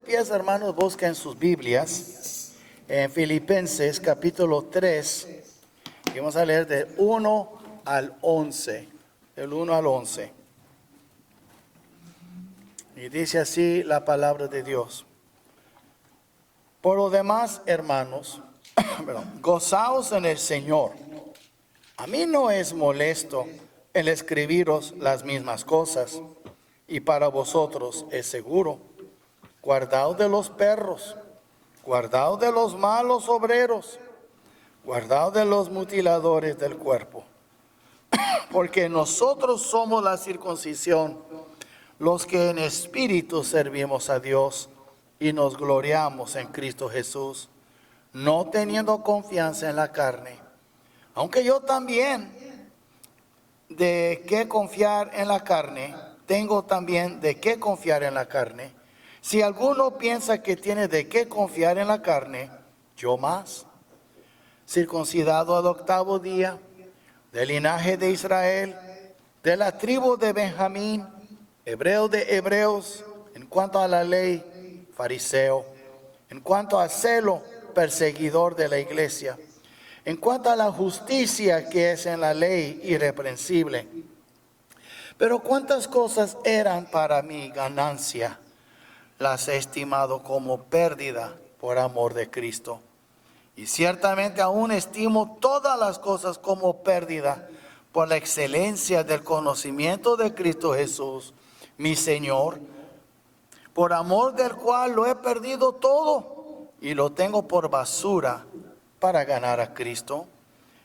Pies, hermanos, busquen sus Biblias en Filipenses capítulo 3 y vamos a leer del 1 al 11, del 1 al 11. Y dice así la palabra de Dios. Por lo demás, hermanos, gozaos en el Señor. A mí no es molesto el escribiros las mismas cosas, y para vosotros es seguro. Guardaos de los perros, guardaos de los malos obreros, guardaos de los mutiladores del cuerpo. Porque nosotros somos la circuncisión, los que en espíritu servimos a Dios y nos gloriamos en Cristo Jesús, no teniendo confianza en la carne. Aunque yo también de qué confiar en la carne, tengo también de qué confiar en la carne. Si alguno piensa que tiene de qué confiar en la carne, yo más. Circuncidado al 8º día, del linaje de Israel, de la tribu de Benjamín, hebreo de hebreos, en cuanto a la ley, fariseo, en cuanto a celo, perseguidor de la iglesia, en cuanto a la justicia que es en la ley, irreprensible. Pero cuántas cosas eran para mí ganancia, las he estimado como pérdida por amor de Cristo. Y ciertamente aún estimo todas las cosas como pérdida por la excelencia del conocimiento de Cristo Jesús, mi Señor, por amor del cual lo he perdido todo y lo tengo por basura para ganar a Cristo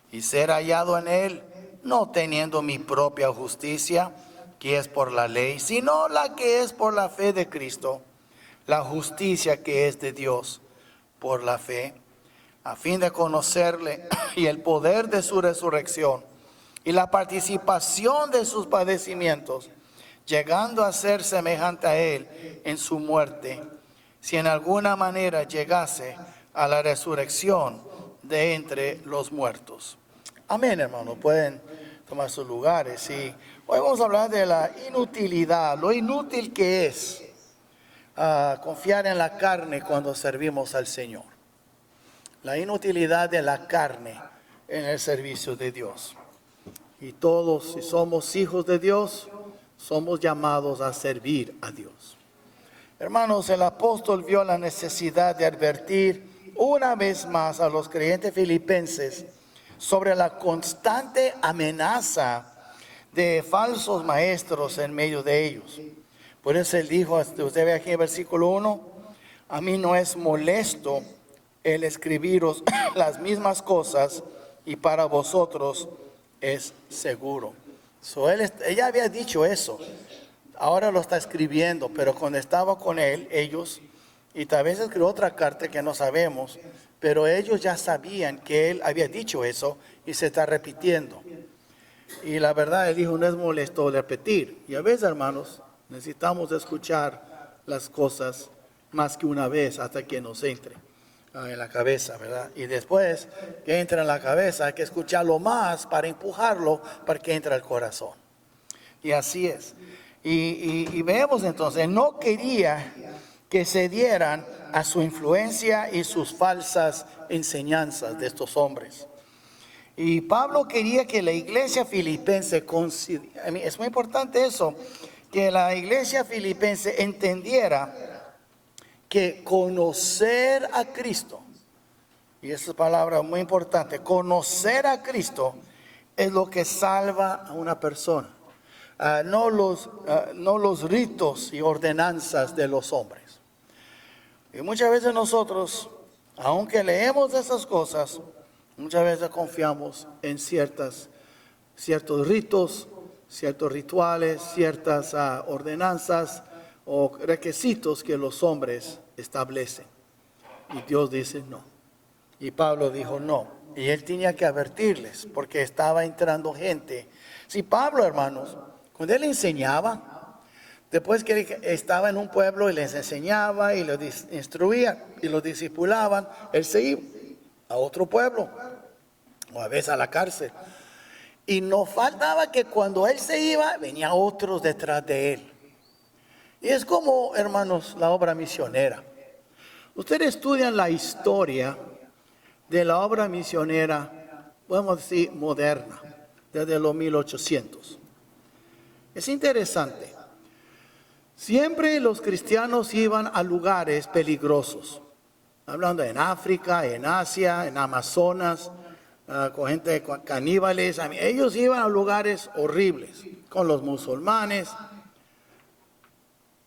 y ser hallado en Él, no teniendo mi propia justicia, que es por la ley, sino la que es por la fe de Cristo, la justicia que es de Dios por la fe, a fin de conocerle y el poder de su resurrección y la participación de sus padecimientos, llegando a ser semejante a Él en su muerte, si en alguna manera llegase a la resurrección de entre los muertos. Amén, hermanos. Pueden tomar sus lugares. Y hoy vamos a hablar de la inutilidad, lo inútil que es confiar en la carne cuando servimos al Señor. La inutilidad de la carne en el servicio de Dios. Y todos, si somos hijos de Dios, somos llamados a servir a Dios. Hermanos, el apóstol vio la necesidad de advertir una vez más a los creyentes filipenses sobre la constante amenaza de falsos maestros en medio de ellos. Por eso él dijo, usted ve aquí en el versículo 1, a mí no es molesto el escribiros las mismas cosas y para vosotros es seguro. Ella había dicho eso, ahora lo está escribiendo, pero cuando estaba con él, ellos, y tal vez escribió otra carta que no sabemos, pero ellos ya sabían que él había dicho eso y se está repitiendo. Y la verdad, él dijo, no es molesto repetir. Y a veces, hermanos, necesitamos escuchar las cosas más que una vez hasta que nos entre en la cabeza, ¿verdad? Y después que entra en la cabeza, hay que escucharlo más para empujarlo para que entre al corazón. Y así es. Y vemos entonces, no quería que se dieran a su influencia y sus falsas enseñanzas de estos hombres. Y Pablo quería que la iglesia filipense, es muy importante eso, que la iglesia filipense entendiera que conocer a Cristo, y esa palabra es muy importante, conocer a Cristo es lo que salva a una persona, no los ritos y ordenanzas de los hombres. Y muchas veces nosotros, aunque leemos esas cosas, muchas veces confiamos en ciertos ritos, ciertos rituales, ciertas ordenanzas o requisitos que los hombres establecen. Y Dios dice no. Y Pablo dijo no. Y él tenía que advertirles porque estaba entrando gente. Si Pablo, hermanos, cuando él enseñaba, después que él estaba en un pueblo y les enseñaba y los instruía y los discipulaban, él se iba a otro pueblo o a veces a la cárcel. Y no faltaba que cuando él se iba, venía otros detrás de él. Y es como, hermanos, la obra misionera. Ustedes estudian la historia de la obra misionera, podemos decir, moderna, desde los 1800. Es interesante. Siempre los cristianos iban a lugares peligrosos. Hablando en África, en Asia, en Amazonas, con gente caníbales. Ellos iban a lugares horribles con los musulmanes.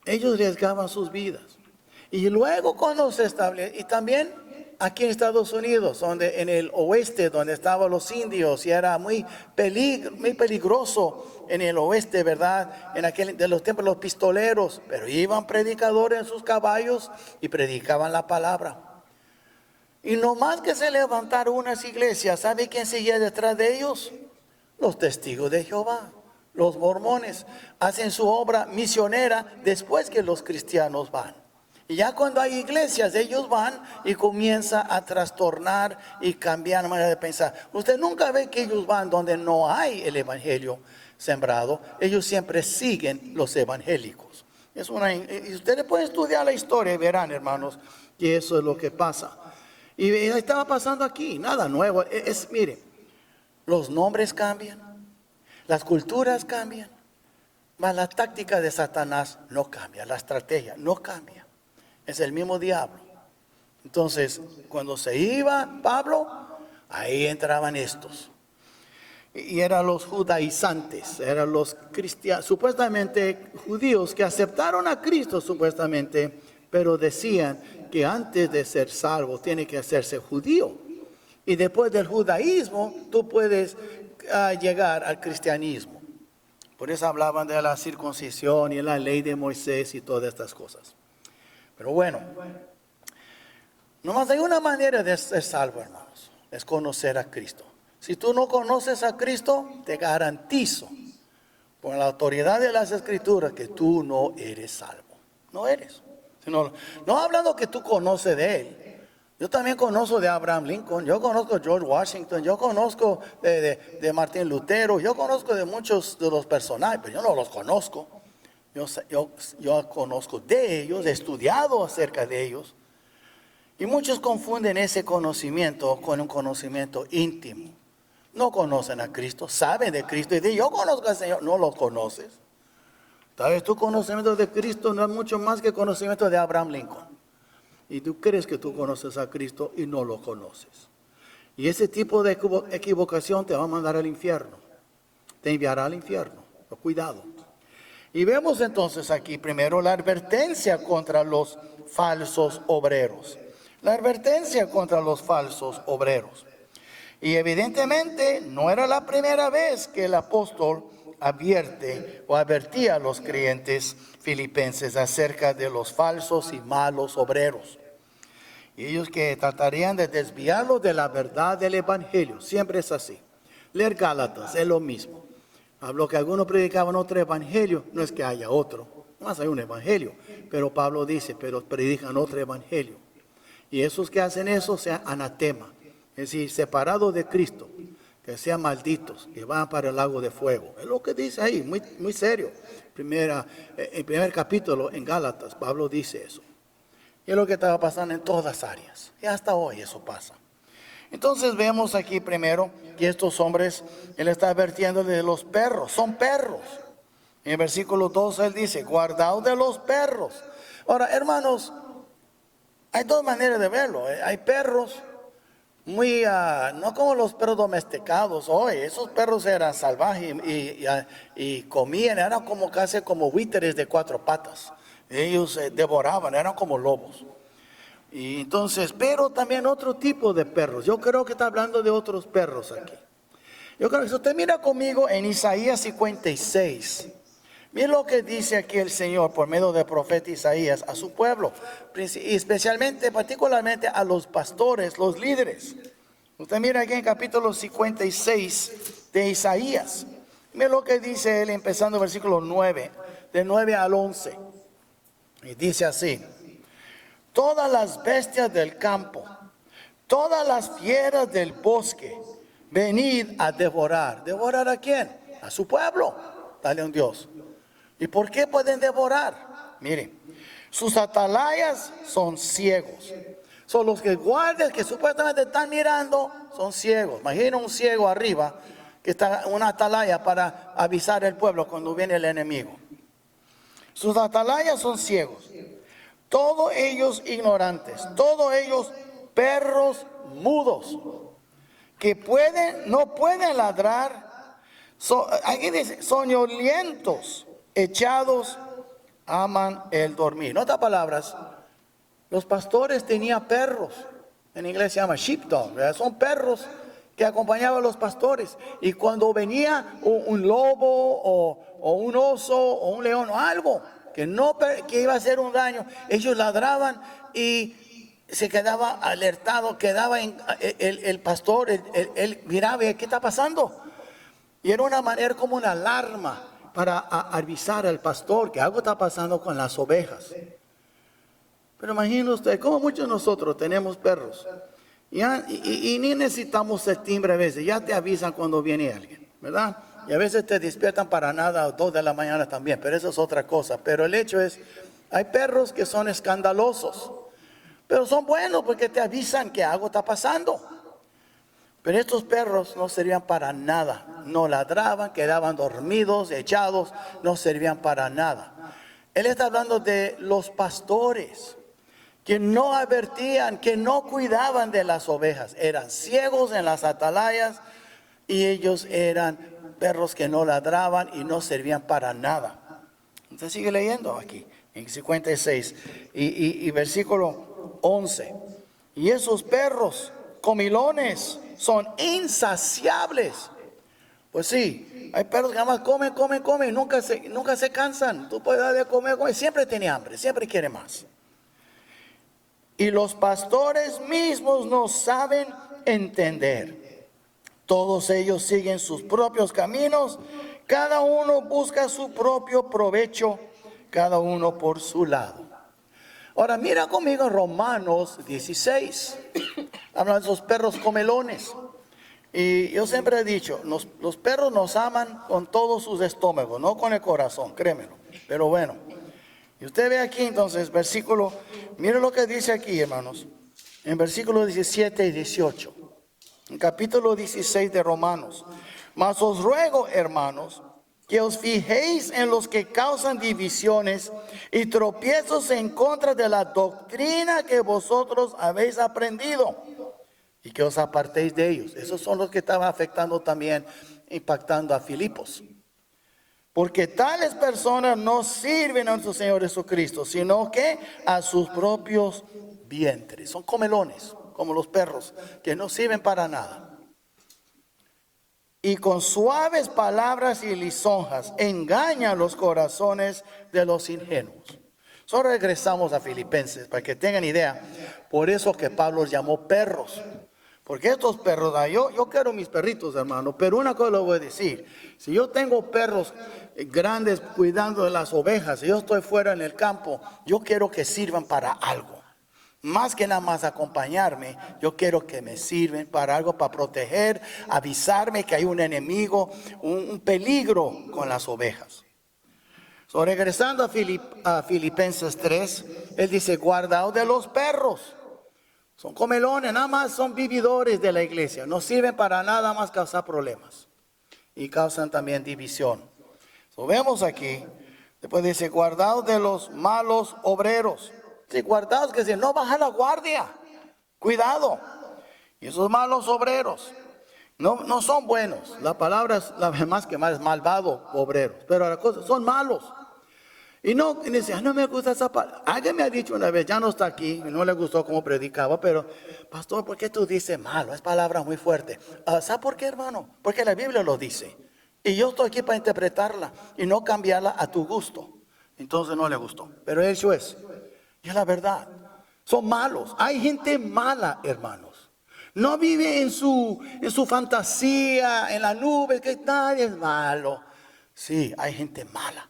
Ellos arriesgaban sus vidas. Y luego cuando se establece, y también aquí en Estados Unidos, donde en el oeste, donde estaban los indios, y era muy peligroso en el oeste, ¿verdad? De los tiempos los pistoleros, pero iban predicadores en sus caballos y predicaban la palabra. Y no más que se levantaron unas iglesias, ¿sabe quién seguía detrás de ellos? Los testigos de Jehová, los mormones, hacen su obra misionera después que los cristianos van. Y ya cuando hay iglesias, ellos van y comienzan a trastornar y cambiar la manera de pensar. Usted nunca ve que ellos van donde no hay el evangelio sembrado. Ellos siempre siguen los evangélicos. Y ustedes pueden estudiar la historia y verán, hermanos, que eso es lo que pasa. Y estaba pasando aquí, nada nuevo. Mire, los nombres cambian, las culturas cambian, mas la táctica de Satanás no cambia, la estrategia no cambia. Es el mismo diablo. Entonces, cuando se iba Pablo, ahí entraban estos. Y eran los judaizantes, eran los cristianos, supuestamente judíos que aceptaron a Cristo supuestamente, pero decían que antes de ser salvo tiene que hacerse judío. Y después del judaísmo tú puedes llegar al cristianismo. Por eso hablaban de la circuncisión y la ley de Moisés y todas estas cosas. Pero bueno, nomás hay una manera de ser salvo, hermanos, es conocer a Cristo. Si tú no conoces a Cristo, te garantizo, por la autoridad de las Escrituras, que tú no eres salvo. No eres. No hablando que tú conoces de Él. Yo también conozco de Abraham Lincoln, yo conozco de George Washington, yo conozco de Martín Lutero, yo conozco de muchos de los personajes, pero yo no los conozco. Yo conozco de ellos, he estudiado acerca de ellos. Y muchos confunden ese conocimiento con un conocimiento íntimo. No conocen a Cristo, saben de Cristo y dicen, yo conozco al Señor. No lo conoces. Tal vez tu conocimiento de Cristo no es mucho más que el conocimiento de Abraham Lincoln. Y tú crees que tú conoces a Cristo y no lo conoces. Y ese tipo de equivocación te va a mandar al infierno. Te enviará al infierno. Cuidado. Y vemos entonces aquí primero la advertencia contra los falsos obreros. La advertencia contra los falsos obreros. Y evidentemente no era la primera vez que el apóstol advertía a los creyentes filipenses acerca de los falsos y malos obreros. Y ellos que tratarían de desviarlos de la verdad del evangelio. Siempre es así. Leer Gálatas es lo mismo. Habló que algunos predicaban otro evangelio, no es que haya otro, más hay un evangelio, pero Pablo dice, pero predican otro evangelio. Y esos que hacen eso sean anatema, es decir, separados de Cristo, que sean malditos, que van para el lago de fuego. Es lo que dice ahí, muy serio. El primer capítulo en Gálatas, Pablo dice eso. Y es lo que estaba pasando en todas las áreas, y hasta hoy eso pasa. Entonces vemos aquí primero que estos hombres, él está advirtiendo de los perros, son perros. En el versículo 12 él dice, guardaos de los perros. Ahora, hermanos, hay dos maneras de verlo. Hay perros muy, no como los perros domesticados hoy. Esos perros eran salvajes y comían, eran como casi como buitres de cuatro patas. Ellos devoraban, eran como lobos. Y entonces, pero también otro tipo de perros. Yo creo que está hablando de otros perros aquí. Yo creo que si usted mira conmigo en Isaías 56, mire lo que dice aquí el Señor por medio del profeta Isaías a su pueblo, y especialmente, particularmente a los pastores, los líderes. Usted mira aquí en capítulo 56 de Isaías. Mire lo que dice él empezando el versículo 9, de 9 al 11. Y dice así. Todas las bestias del campo, todas las fieras del bosque, venid a devorar. ¿Devorar a quién? A su pueblo. Dale a un Dios. ¿Y por qué pueden devorar? Miren, Sus atalayas son ciegos. Son los que guardias que supuestamente están mirando, son ciegos. Imagina un ciego arriba que está en una atalaya para avisar al pueblo cuando viene el enemigo. Sus atalayas son ciegos. Todos ellos ignorantes. Todos ellos perros mudos. Que no pueden ladrar. Aquí dice, soñolientos, echados, aman el dormir. En otras palabras, los pastores tenían perros. En inglés se llama sheepdog, ¿verdad? Son perros que acompañaban a los pastores. Y cuando venía un lobo o un oso o un león o algo que iba a hacer un daño, ellos ladraban y se quedaba alertado, quedaba el pastor, él miraba, ¿qué está pasando? Y era una manera como una alarma para avisar al pastor que algo está pasando con las ovejas. Pero imagine usted, como muchos de nosotros tenemos perros. Y ni necesitamos el timbre a veces, ya te avisan cuando viene alguien, ¿verdad? Y a veces te despiertan para nada a 2 de la mañana también, pero eso es otra cosa. Pero el hecho es, hay perros que son escandalosos, pero son buenos porque te avisan que algo está pasando. Pero estos perros no servían para nada, no ladraban, quedaban dormidos, echados, no servían para nada. Él está hablando de los pastores que no advertían, que no cuidaban de las ovejas. Eran ciegos en las atalayas y ellos eran perros que no ladraban y no servían para nada. Entonces sigue leyendo aquí, en 56 y versículo 11. Y esos perros comilones son insaciables. Pues sí, hay perros que nada más comen, nunca se cansan. Tú puedes darle de comer, siempre tiene hambre, siempre quiere más. Y los pastores mismos no saben entender. Todos ellos siguen sus propios caminos, cada uno busca su propio provecho, cada uno por su lado. Ahora mira conmigo Romanos 16. Hablan de esos perros comelones. Y yo siempre he dicho, los perros nos aman con todos sus estómagos, no con el corazón, créemelo. Pero bueno, y usted ve aquí entonces, mire lo que dice aquí, hermanos, en versículos 17 y 18, en capítulo 16 de Romanos. Mas os ruego, hermanos, que os fijéis en los que causan divisiones y tropiezos en contra de la doctrina que vosotros habéis aprendido, y que os apartéis de ellos. Esos son los que estaban afectando también, impactando a Filipos. Porque tales personas no sirven a nuestro Señor Jesucristo, sino que a sus propios vientres. Son comelones, como los perros, que no sirven para nada. Y con suaves palabras y lisonjas engañan los corazones de los ingenuos. Solo regresamos a Filipenses para que tengan idea. Por eso que Pablo los llamó perros. Porque estos perros, yo quiero mis perritos, hermano, pero una cosa le voy a decir. Si yo tengo perros grandes cuidando de las ovejas, si yo estoy fuera en el campo, yo quiero que sirvan para algo. Más que nada más acompañarme, yo quiero que me sirven para algo, para proteger, avisarme que hay un enemigo, un peligro con las ovejas. Regresando a Filipenses 3, él dice, guardaos de los perros. Son comelones, nada más son vividores de la iglesia. No sirven para nada más causar problemas. Y causan también división. Vemos aquí, después dice, guardaos de los malos obreros. Sí, guardaos, que dice, no baja la guardia. Cuidado. Y esos malos obreros no son buenos. La palabra es la más que más es malvado, obreros. Pero la cosa, son malos. Y dice, no me gusta esa palabra. Alguien me ha dicho una vez, ya no está aquí, no le gustó cómo predicaba, pero, pastor, ¿por qué tú dices malo? Es palabra muy fuerte. ¿Sabe por qué, hermano? Porque la Biblia lo dice. Y yo estoy aquí para interpretarla y no cambiarla a tu gusto. Entonces no le gustó. Pero eso es. Y es la verdad. Son malos. Hay gente mala, hermanos. No vive en su fantasía, en la nube, que nadie es malo. Sí, hay gente mala.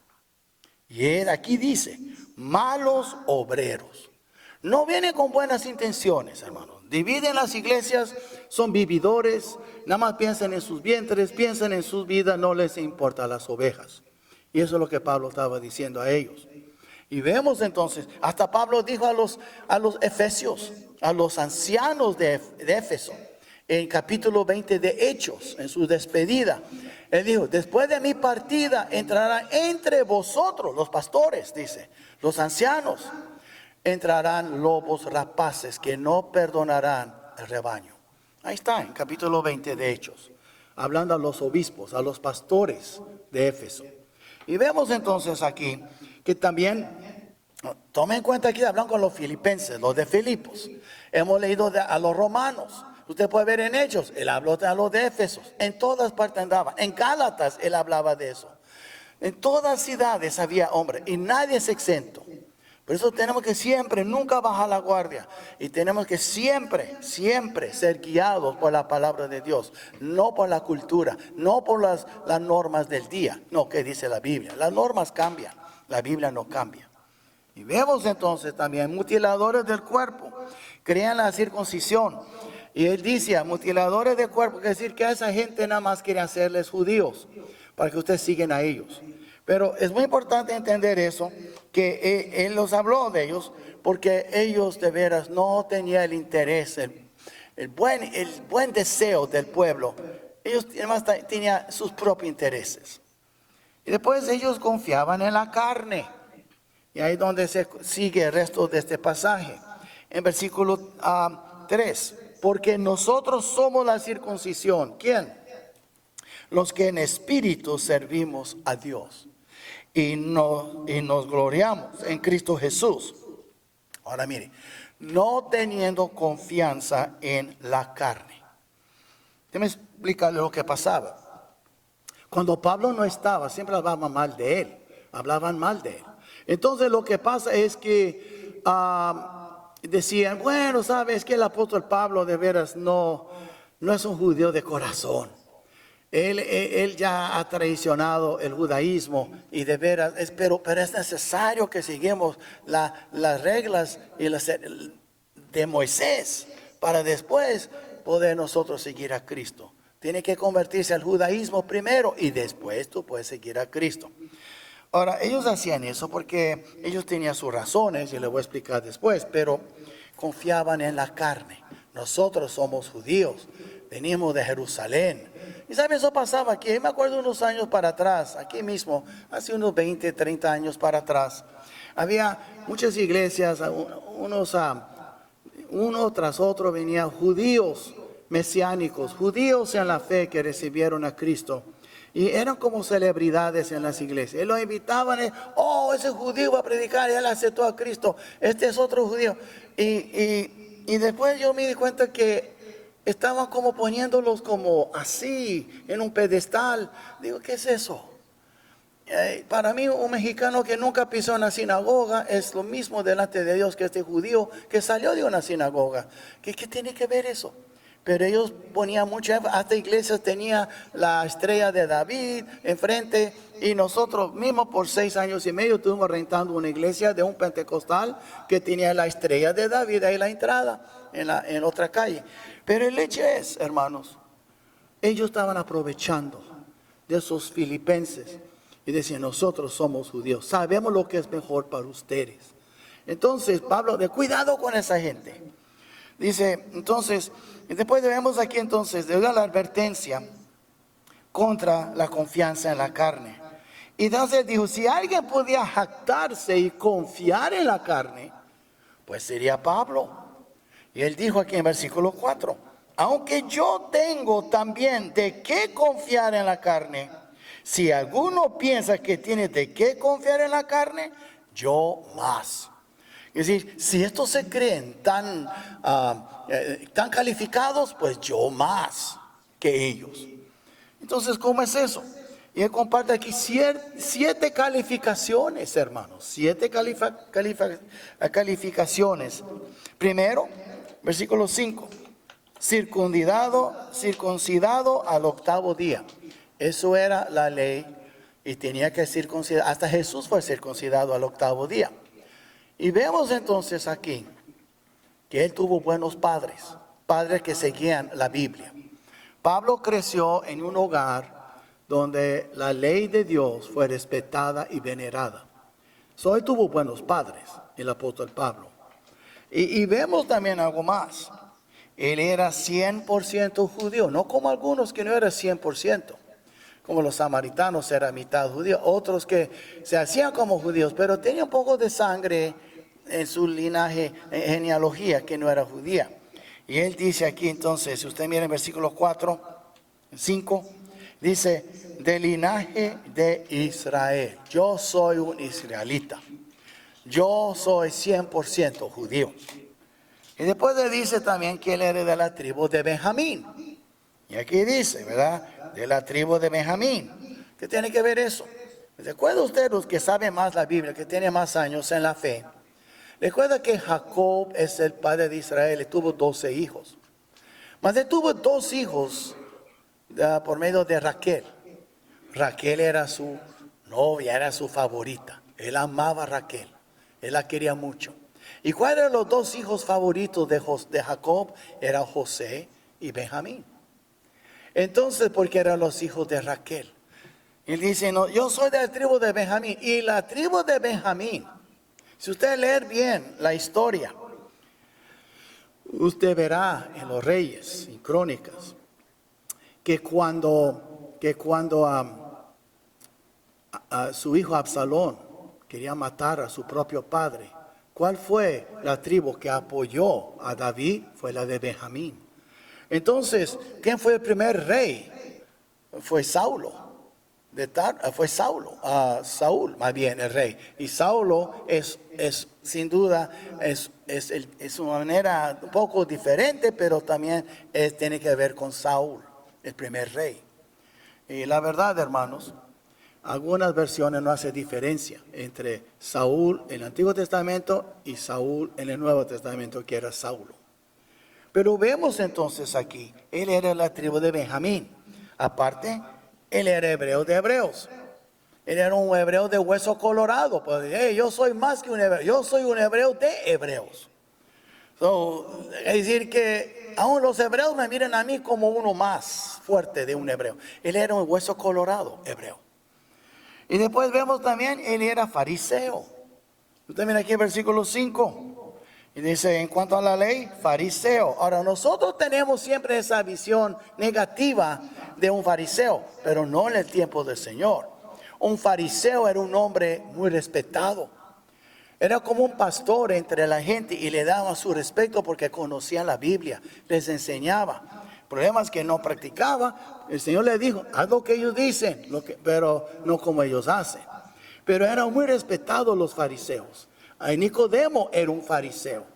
Y él aquí dice, malos obreros. No vienen con buenas intenciones, hermanos. Dividen las iglesias, son vividores, nada más piensan en sus vientres, piensan en sus vidas, no les importa las ovejas. Y eso es lo que Pablo estaba diciendo a ellos. Y vemos entonces, hasta Pablo dijo a los efesios, a los ancianos de Éfeso, en capítulo 20 de Hechos, en su despedida, él dijo: después de mi partida entrarán entre vosotros, los pastores, dice, los ancianos, entrarán lobos rapaces que no perdonarán el rebaño. Ahí está, en capítulo 20 de Hechos, hablando a los obispos, a los pastores de Éfeso. Y vemos entonces aquí que también, tomen en cuenta aquí, hablan con los filipenses, los de Filipos. Hemos leído a los romanos. Usted puede ver en Hechos, él habló a los de Éfeso. En todas partes andaba. En Gálatas él hablaba de eso. En todas ciudades había hombres y nadie es exento. Por eso tenemos que siempre, nunca bajar la guardia. Y tenemos que siempre, siempre ser guiados por la palabra de Dios. No por la cultura, no por las normas del día. No, ¿qué dice la Biblia? Las normas cambian, la Biblia no cambia. Y vemos entonces también mutiladores del cuerpo. Creían la circuncisión. Y él dice, mutiladores del cuerpo, quiere decir que a esa gente nada más quiere hacerles judíos, para que ustedes sigan a ellos. Pero es muy importante entender eso, que él los habló de ellos, porque ellos de veras no tenían el interés, el buen deseo del pueblo. Ellos además tenían sus propios intereses. Y después ellos confiaban en la carne. Y ahí es donde se sigue el resto de este pasaje. En versículo 3, porque nosotros somos la circuncisión. ¿Quién? Los que en espíritu servimos a Dios. Y nos gloriamos en Cristo Jesús. Ahora mire, no teniendo confianza en la carne. Déjame explicarle lo que pasaba. Cuando Pablo no estaba, siempre hablaban mal de él. Hablaban mal de él. Entonces lo que pasa es que decían, bueno, sabes que el apóstol Pablo de veras no es un judío de corazón. Él ya ha traicionado el judaísmo y de veras, pero es necesario que sigamos las reglas de Moisés para después poder nosotros seguir a Cristo. Tiene que convertirse al judaísmo primero y después tú puedes seguir a Cristo. Ahora, ellos hacían eso porque ellos tenían sus razones y les voy a explicar después, pero confiaban en la carne. Nosotros somos judíos, venimos de Jerusalén. Y ¿sabe? Eso pasaba aquí. Me acuerdo unos años para atrás, aquí mismo, hace unos 20, 30 años para atrás. Había muchas iglesias, uno tras otro venían judíos mesiánicos, judíos en la fe que recibieron a Cristo. Y eran como celebridades en las iglesias. Y los invitaban, ese judío va a predicar, él aceptó a Cristo. Este es otro judío. Y después yo me di cuenta que estaban como poniéndolos como así, en un pedestal. Digo, ¿qué es eso? Para mí, un mexicano que nunca pisó una sinagoga es lo mismo delante de Dios que este judío que salió de una sinagoga. ¿Qué tiene que ver eso? Pero ellos ponían mucho, hasta iglesias tenía la estrella de David enfrente. Y nosotros mismos por 6 años y medio estuvimos rentando una iglesia de un pentecostal que tenía la estrella de David ahí en la entrada, en otra calle. Pero el hecho es, hermanos, ellos estaban aprovechando de esos filipenses y decían, nosotros somos judíos, sabemos lo que es mejor para ustedes. Entonces Pablo, de cuidado con esa gente. Dice, entonces, después vemos aquí entonces, de la advertencia contra la confianza en la carne. Y entonces dijo, si alguien podía jactarse y confiar en la carne, pues sería Pablo. Y él dijo aquí en versículo 4, aunque yo tengo también de qué confiar en la carne, si alguno piensa que tiene de qué confiar en la carne, yo más. Es decir, si estos se creen tan calificados, pues yo más que ellos. Entonces, ¿cómo es eso? Y él comparte aquí 7 calificaciones, hermanos. 7 calificaciones. Primero, versículo 5. Circuncidado al 8º día. Eso era la ley y tenía que circuncidar. Hasta Jesús fue circuncidado al 8º día. Y vemos entonces aquí que él tuvo buenos padres que seguían la Biblia. Pablo creció en un hogar donde la ley de Dios fue respetada y venerada. Él tuvo buenos padres, el apóstol Pablo. Y vemos también algo más. Él era 100% judío, no como algunos que no eran 100%. Como los samaritanos eran mitad judíos, otros que se hacían como judíos, pero tenían un poco de sangre en su linaje, genealogía, que no era judía. Y él dice aquí entonces, si usted mira en versículos 4, 5, dice, del linaje de Israel. Yo soy un israelita. Yo soy 100% judío. Y después le dice también que él era de la tribu de Benjamín. Y aquí dice, ¿verdad? De la tribu de Benjamín. ¿Qué tiene que ver eso? ¿Recuerda usted, los que saben más la Biblia, que tiene más años en la fe? Recuerda que Jacob es el padre de Israel y tuvo 12 hijos. Mas él tuvo 2 hijos por medio de Raquel. Raquel era su novia, era su favorita. Él amaba a Raquel. Él la quería mucho. ¿Y cuáles eran los 2 hijos favoritos de Jacob? Eran José y Benjamín. Entonces, porque eran los hijos de Raquel. Él dice, no, yo soy de la tribu de Benjamín. Y la tribu de Benjamín, si usted lee bien la historia, usted verá en los Reyes y Crónicas que cuando su hijo Absalón quería matar a su propio padre, ¿cuál fue la tribu que apoyó a David? Fue la de Benjamín. Entonces, ¿quién fue el primer rey? Fue Saulo. Fue Saúl, más bien el rey. Y Saulo es sin duda, es una manera un poco diferente, pero también tiene que ver con Saúl, el primer rey. Y la verdad, hermanos, algunas versiones no hacen diferencia entre Saúl en el Antiguo Testamento y Saúl en el Nuevo Testamento, que era Saulo. Pero vemos entonces aquí, él era la tribu de Benjamín. Aparte, él era hebreo de hebreos. Él era un hebreo de hueso colorado. Pues, yo soy más que un hebreo. Yo soy un hebreo de hebreos. Es decir que aún los hebreos me miran a mí como uno más fuerte de un hebreo. Él era un hueso colorado hebreo. Y después vemos también, él era fariseo. Usted mira aquí el versículo 5. Y dice, en cuanto a la ley, fariseo. Ahora, nosotros tenemos siempre esa visión negativa de un fariseo, pero no en el tiempo del Señor. Un fariseo era un hombre muy respetado. Era como un pastor entre la gente y le daba su respeto porque conocía la Biblia, les enseñaba. El problema es que no practicaba. El Señor le dijo, haz lo que ellos dicen, pero no como ellos hacen. Pero eran muy respetados los fariseos. Nicodemo era un fariseo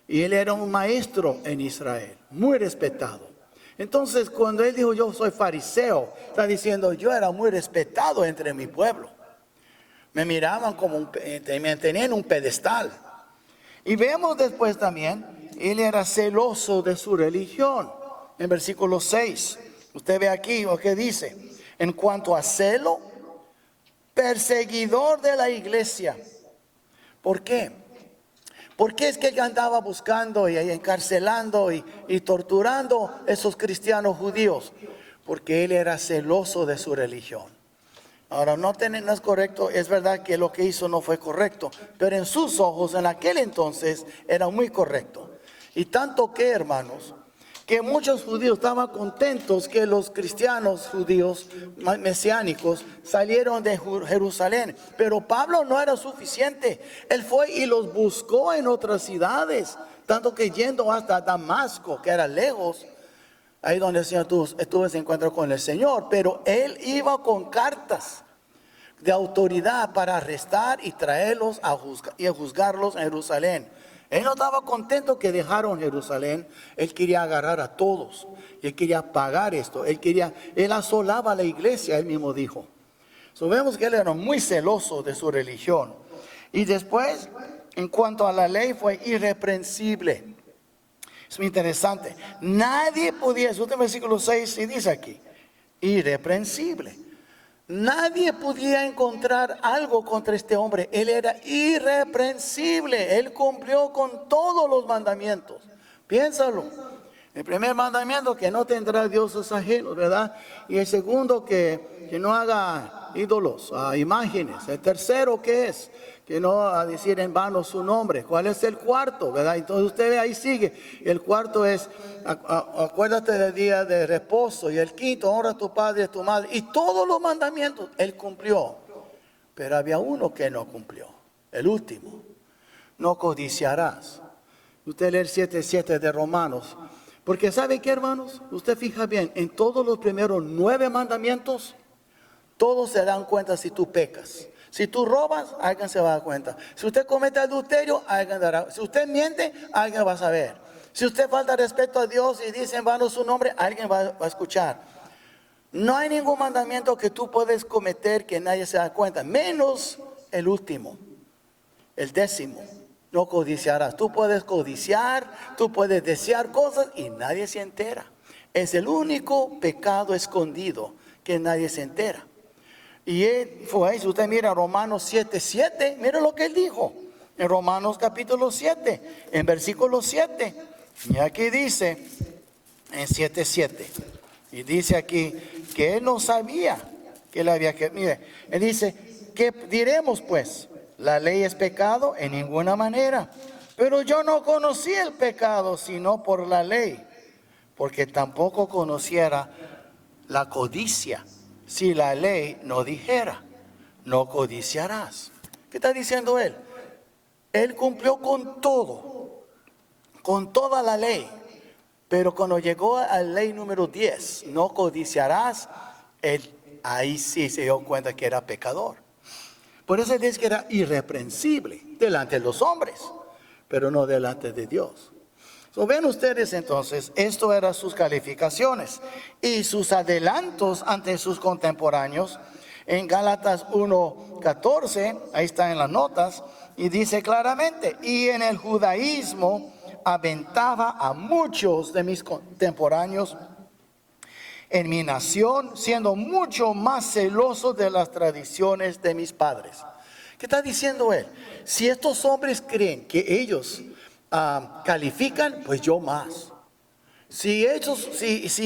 y él era un maestro en Israel, muy respetado. Entonces, cuando él dijo, yo soy fariseo, está diciendo, yo era muy respetado entre mi pueblo. Me miraban como me tenían un pedestal. Y vemos después también, él era celoso de su religión. En versículo 6, usted ve aquí lo que dice, en cuanto a celo, perseguidor de la iglesia. ¿Por qué? Porque es que él andaba buscando y encarcelando y torturando a esos cristianos judíos, porque él era celoso de su religión. Ahora, no es correcto, es verdad que lo que hizo no fue correcto, pero en sus ojos en aquel entonces era muy correcto. Y tanto que, hermanos, que muchos judíos estaban contentos que los cristianos judíos mesiánicos salieron de Jerusalén. Pero Pablo no era suficiente. Él fue y los buscó en otras ciudades, tanto que yendo hasta Damasco, que era lejos, ahí donde el Señor estuvo ese encuentro con el Señor. Pero él iba con cartas de autoridad para arrestar y traerlos a juzgarlos en Jerusalén. Él no estaba contento que dejaron Jerusalén. Él quería agarrar a todos. Él quería pagar esto. Él asolaba la iglesia, él mismo dijo. Vemos que él era muy celoso de su religión. Y después, en cuanto a la ley, fue irreprensible. Es muy interesante. Nadie podía, es el versículo 6 y dice aquí, irreprensible. Nadie podía encontrar algo contra este hombre. Él era irreprensible. Él cumplió con todos los mandamientos. Piénsalo. El primer mandamiento, que no tendrá dioses ajenos, ¿verdad? Y el segundo, que no haga ídolos, imágenes. El tercero, ¿qué es? Que no a decir en vano su nombre. ¿Cuál es el cuarto? ¿Verdad? Entonces usted ve ahí sigue. El cuarto es, acuérdate del día de reposo. Y el quinto, honra a tu padre y a tu madre. Y todos los mandamientos él cumplió. Pero había uno que no cumplió. El último. No codiciarás. Usted lee el 7:7 de Romanos. Porque ¿sabe qué, hermanos? Usted fija bien, en todos los primeros 9 mandamientos, todos se dan cuenta si tú pecas. Si tú robas, alguien se va a dar cuenta. Si usted comete adulterio, alguien dará. Si usted miente, alguien va a saber. Si usted falta respeto a Dios y dice en vano su nombre, alguien va a escuchar. No hay ningún mandamiento que tú puedes cometer que nadie se da cuenta, menos el último, el 10º. No codiciarás. Tú puedes codiciar, tú puedes desear cosas y nadie se entera. Es el único pecado escondido que nadie se entera. Y fue eso. Usted mira Romanos 7:7, mira lo que él dijo. En Romanos capítulo 7, en versículo 7. Y aquí dice, en 7:7. Y dice aquí que él no sabía que él había que. Mire, él dice, ¿qué diremos pues? ¿La ley es pecado? En ninguna manera. Pero yo no conocí el pecado sino por la ley, porque tampoco conociera la codicia si la ley no dijera, no codiciarás. ¿Qué está diciendo él? Él cumplió con todo, con toda la ley. Pero cuando llegó a la ley número 10, no codiciarás, él ahí sí se dio cuenta que era pecador. Por eso dice que era irreprensible delante de los hombres, pero no delante de Dios. Ven ustedes entonces, esto eran sus calificaciones y sus adelantos ante sus contemporáneos. En Gálatas 1:14, ahí está en las notas, y dice claramente, y en el judaísmo aventaba a muchos de mis contemporáneos en mi nación, siendo mucho más celoso de las tradiciones de mis padres. ¿Qué está diciendo él? Si estos hombres creen que ellos califican, pues yo más. Si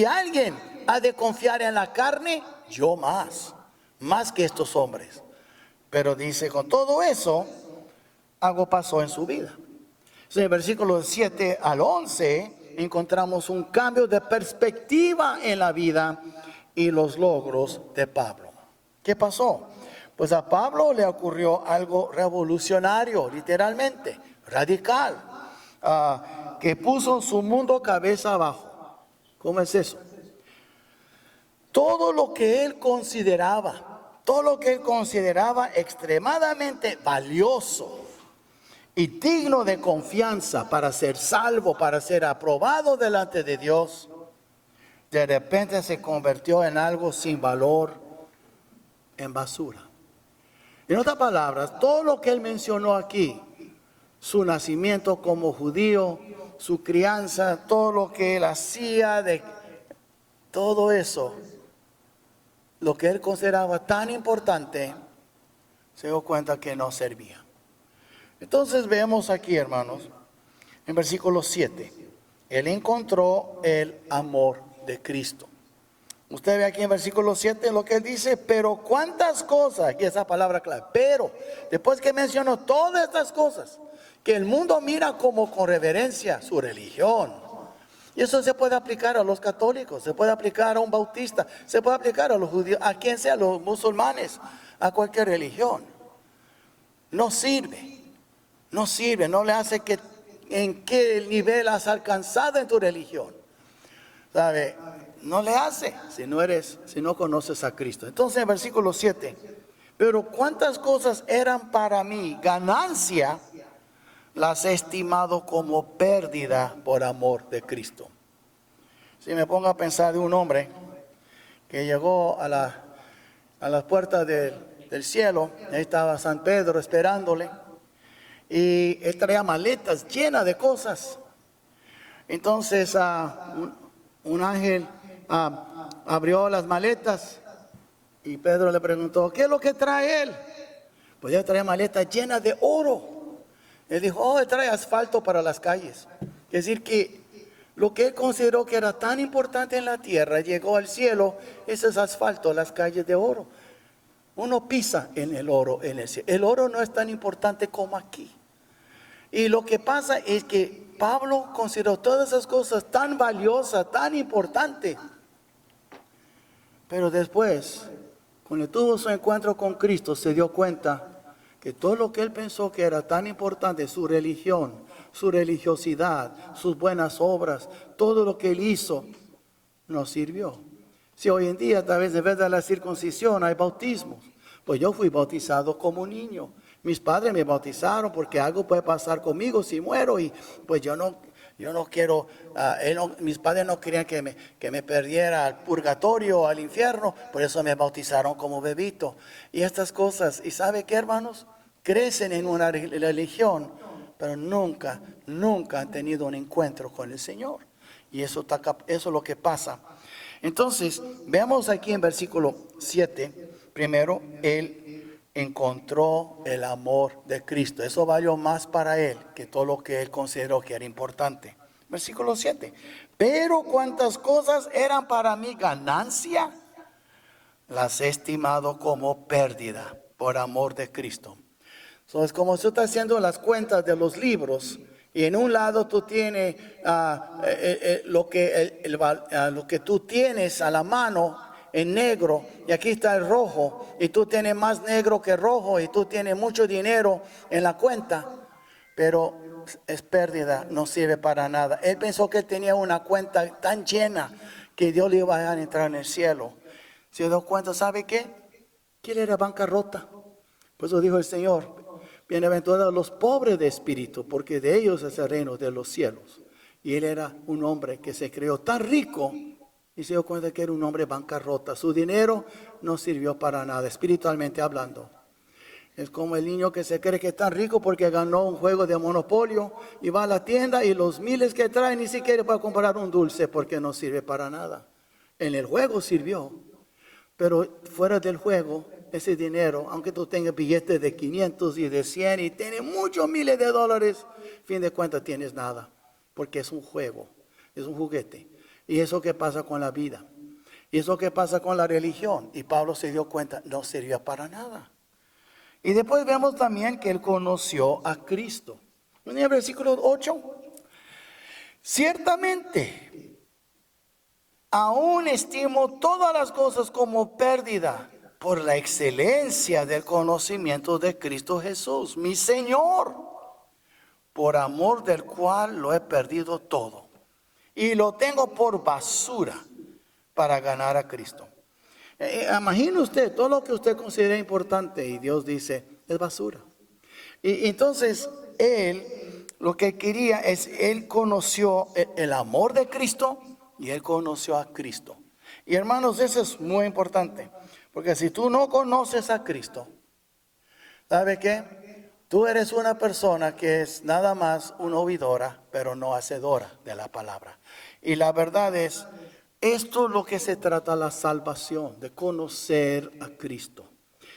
alguien ha de confiar en la carne, yo más que estos hombres. Pero dice, con todo eso, algo pasó en su vida. En el versículo 7 al 11, encontramos un cambio de perspectiva en la vida y los logros de Pablo. ¿Qué pasó? Pues a Pablo le ocurrió algo revolucionario, literalmente, radical, que puso su mundo cabeza abajo. ¿Cómo es eso? Todo lo que él consideraba extremadamente valioso y digno de confianza para ser salvo, para ser aprobado delante de Dios, de repente se convirtió en algo sin valor, en basura. En otras palabras, todo lo que él mencionó aquí, su nacimiento como judío, su crianza, todo lo que él hacía, todo eso, lo que él consideraba tan importante, se dio cuenta que no servía. Entonces vemos aquí, hermanos, en versículo 7, él encontró el amor de Cristo. Usted ve aquí en versículo 7 lo que él dice, pero cuántas cosas, aquí esa palabra clave, pero, después que mencionó todas estas cosas, que el mundo mira como con reverencia su religión. Y eso se puede aplicar a los católicos, se puede aplicar a un bautista, se puede aplicar a los judíos, a quien sea, a los musulmanes, a cualquier religión. No sirve, no le hace que en qué nivel has alcanzado en tu religión. ¿Sabe? No le hace si no conoces a Cristo. Entonces en versículo 7, pero cuántas cosas eran para mí ganancia, las he estimado como pérdida por amor de Cristo. Si me pongo a pensar de un hombre que llegó a las puertas del cielo, ahí estaba San Pedro esperándole, y él traía maletas llenas de cosas. Entonces un ángel abrió las maletas y Pedro le preguntó, ¿qué es lo que trae él? Pues él traía maletas llenas de oro. Él dijo, él trae asfalto para las calles. Es decir que lo que él consideró que era tan importante en la tierra llegó al cielo, ese es asfalto, las calles de oro. Uno pisa en el oro en el cielo. El oro no es tan importante como aquí. Y lo que pasa es que Pablo consideró todas esas cosas tan valiosas, tan importantes. Pero después, cuando tuvo su encuentro con Cristo, se dio cuenta que todo lo que él pensó que era tan importante, su religión, su religiosidad, sus buenas obras, todo lo que él hizo, no sirvió. Si hoy en día, a través de la circuncisión, hay bautismos. Pues yo fui bautizado como niño. Mis padres me bautizaron porque algo puede pasar conmigo si muero. Y pues yo no quiero, mis padres no querían que me perdiera al purgatorio, al infierno. Por eso me bautizaron como bebito. Y estas cosas, ¿y sabe qué, hermanos? Crecen en una religión, pero nunca han tenido un encuentro con el Señor. Y eso es lo que pasa. Entonces, veamos aquí en versículo 7, primero, él encontró el amor de Cristo. Eso valió más para él que todo lo que él consideró que era importante. Versículo 7, pero cuantas cosas eran para mí ganancia, las he estimado como pérdida por amor de Cristo. Es como si tú estás haciendo las cuentas de los libros. Y en un lado tú tienes lo que tú tienes a la mano en negro, y aquí está el rojo, y tú tienes más negro que rojo, y tú tienes mucho dinero en la cuenta, pero es pérdida, no sirve para nada. Él pensó que tenía una cuenta tan llena que Dios le iba a dejar entrar en el cielo. Se dio cuenta, ¿sabe qué? Que él era bancarrota. Por eso dijo el Señor: bienaventurados los pobres de espíritu, porque de ellos es el reino de los cielos. Y él era un hombre que se creó tan rico y se dio cuenta que era un hombre bancarrota. Su dinero no sirvió para nada, espiritualmente hablando. Es como el niño que se cree que es tan rico porque ganó un juego de monopolio y va a la tienda y los miles que trae ni siquiera para comprar un dulce porque no sirve para nada. En el juego sirvió, pero fuera del juego, ese dinero, aunque tú tengas billetes de 500 y de 100 y tienes muchos miles de dólares, fin de cuentas tienes nada, porque es un juego, es un juguete. Y eso que pasa con la vida, y eso que pasa con la religión. Y Pablo se dio cuenta, no servía para nada. Y después vemos también que él conoció a Cristo. En el versículo 8, ciertamente, aún estimo todas las cosas como pérdida por la excelencia del conocimiento de Cristo Jesús, mi Señor, por amor del cual lo he perdido todo y lo tengo por basura para ganar a Cristo. Imagine usted todo lo que usted considera importante y Dios dice es basura. Y entonces él lo que quería es, él conoció el amor de Cristo y él conoció a Cristo. Y hermanos, eso es muy importante, porque si tú no conoces a Cristo, ¿sabe qué? Tú eres una persona que es nada más una oidora, pero no hacedora de la palabra. Y la verdad es, esto es lo que se trata la salvación, de conocer a Cristo.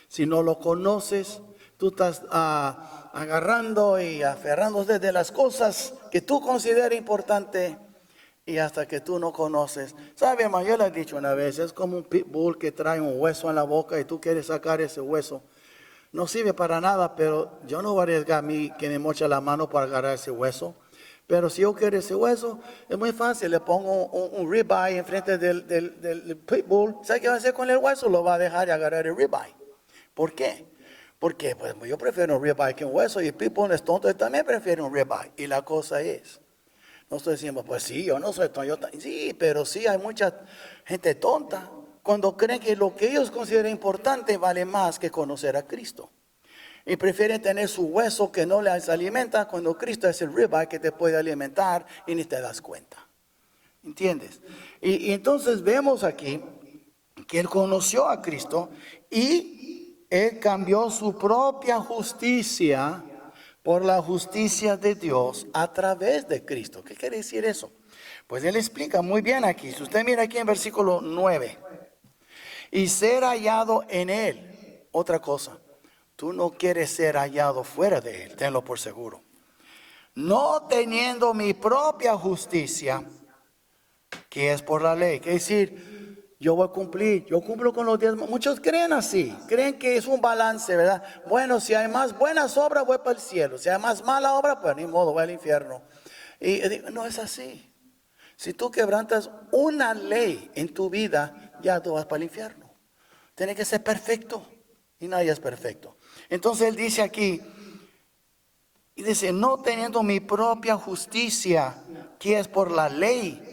Si no lo conoces, tú estás agarrando y aferrándote de las cosas que tú consideras importantes. Y hasta que tú no conoces. ¿Sabe, hermano? Yo le he dicho una vez, es como un pitbull que trae un hueso en la boca y tú quieres sacar ese hueso. No sirve para nada, pero yo no voy a arriesgar a mí que me moche la mano para agarrar ese hueso. Pero si yo quiero ese hueso, es muy fácil. Le pongo un ribeye enfrente del pitbull. ¿Sabe qué va a hacer con el hueso? Lo va a dejar y agarrar el ribeye. ¿Por qué? Porque pues, yo prefiero un ribeye que un hueso, y el pitbull es tonto y también prefiere un ribeye. Y la cosa es, no estoy diciendo, pues sí, yo no soy tonto. Sí, pero sí hay mucha gente tonta cuando creen que lo que ellos consideran importante vale más que conocer a Cristo. Y prefieren tener su hueso que no les alimenta, cuando Cristo es el ribeye que te puede alimentar y ni te das cuenta. ¿Entiendes? Y entonces vemos aquí que él conoció a Cristo y él cambió su propia justicia por la justicia de Dios a través de Cristo. ¿Qué quiere decir eso? Pues él explica muy bien aquí. Si usted mira aquí en versículo 9. Y ser hallado en él. Otra cosa. Tú no quieres ser hallado fuera de él. Tenlo por seguro. No teniendo mi propia justicia, que es por la ley. Es decir, yo voy a cumplir, yo cumplo con los 10. Muchos creen así, creen que es un balance, ¿verdad? Bueno, si hay más buenas obras, voy para el cielo. Si hay más mala obra, pues ni modo, voy al infierno. Y digo, no es así. Si tú quebrantas una ley en tu vida, ya tú vas para el infierno. Tiene que ser perfecto. Y nadie es perfecto. Entonces él dice aquí, y dice, no teniendo mi propia justicia, que es por la ley,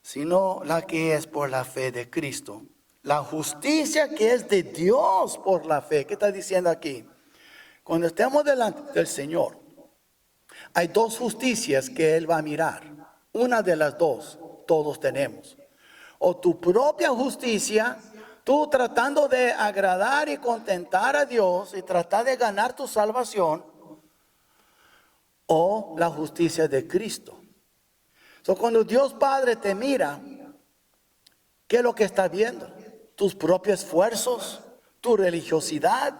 sino la que es por la fe de Cristo. La justicia que es de Dios por la fe. ¿Qué está diciendo aquí? Cuando estemos delante del Señor, hay dos justicias que Él va a mirar. Una de las dos, todos tenemos. O tu propia justicia, tú tratando de agradar y contentar a Dios y tratar de ganar tu salvación, o la justicia de Cristo. Cuando Dios Padre te mira, ¿qué es lo que está viendo? Tus propios esfuerzos, tu religiosidad,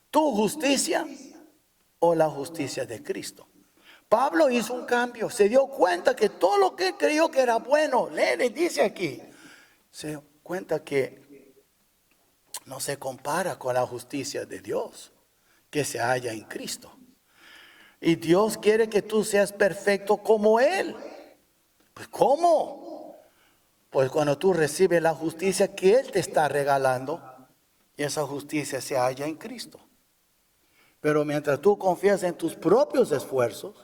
tu justicia o la justicia de Cristo. Pablo hizo un cambio, se dio cuenta que todo lo que él creyó que era bueno, le dice aquí, se dio cuenta que no se compara con la justicia de Dios que se halla en Cristo. Y Dios quiere que tú seas perfecto como Él. Pues ¿cómo? Pues cuando tú recibes la justicia que Él te está regalando, y esa justicia se halla en Cristo. Pero mientras tú confías en tus propios esfuerzos,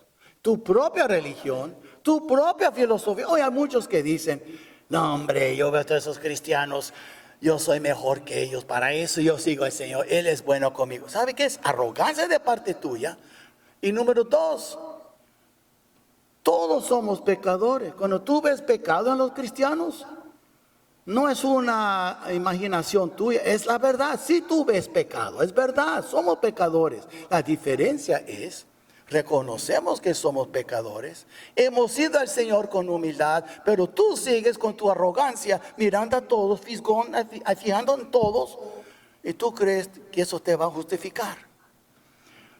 tu propia religión, tu propia filosofía. Hoy hay muchos que dicen, no hombre, yo veo a todos esos cristianos, yo soy mejor que ellos, para eso yo sigo al Señor, Él es bueno conmigo. ¿Sabe qué es? Arrogancia de parte tuya. Y número dos, todos somos pecadores. Cuando tú ves pecado en los cristianos, no es una imaginación tuya, es la verdad. Si tú ves pecado, es verdad, somos pecadores. La diferencia es, reconocemos que somos pecadores, hemos ido al Señor con humildad, pero tú sigues con tu arrogancia, mirando a todos, fijando en todos, y tú crees que eso te va a justificar.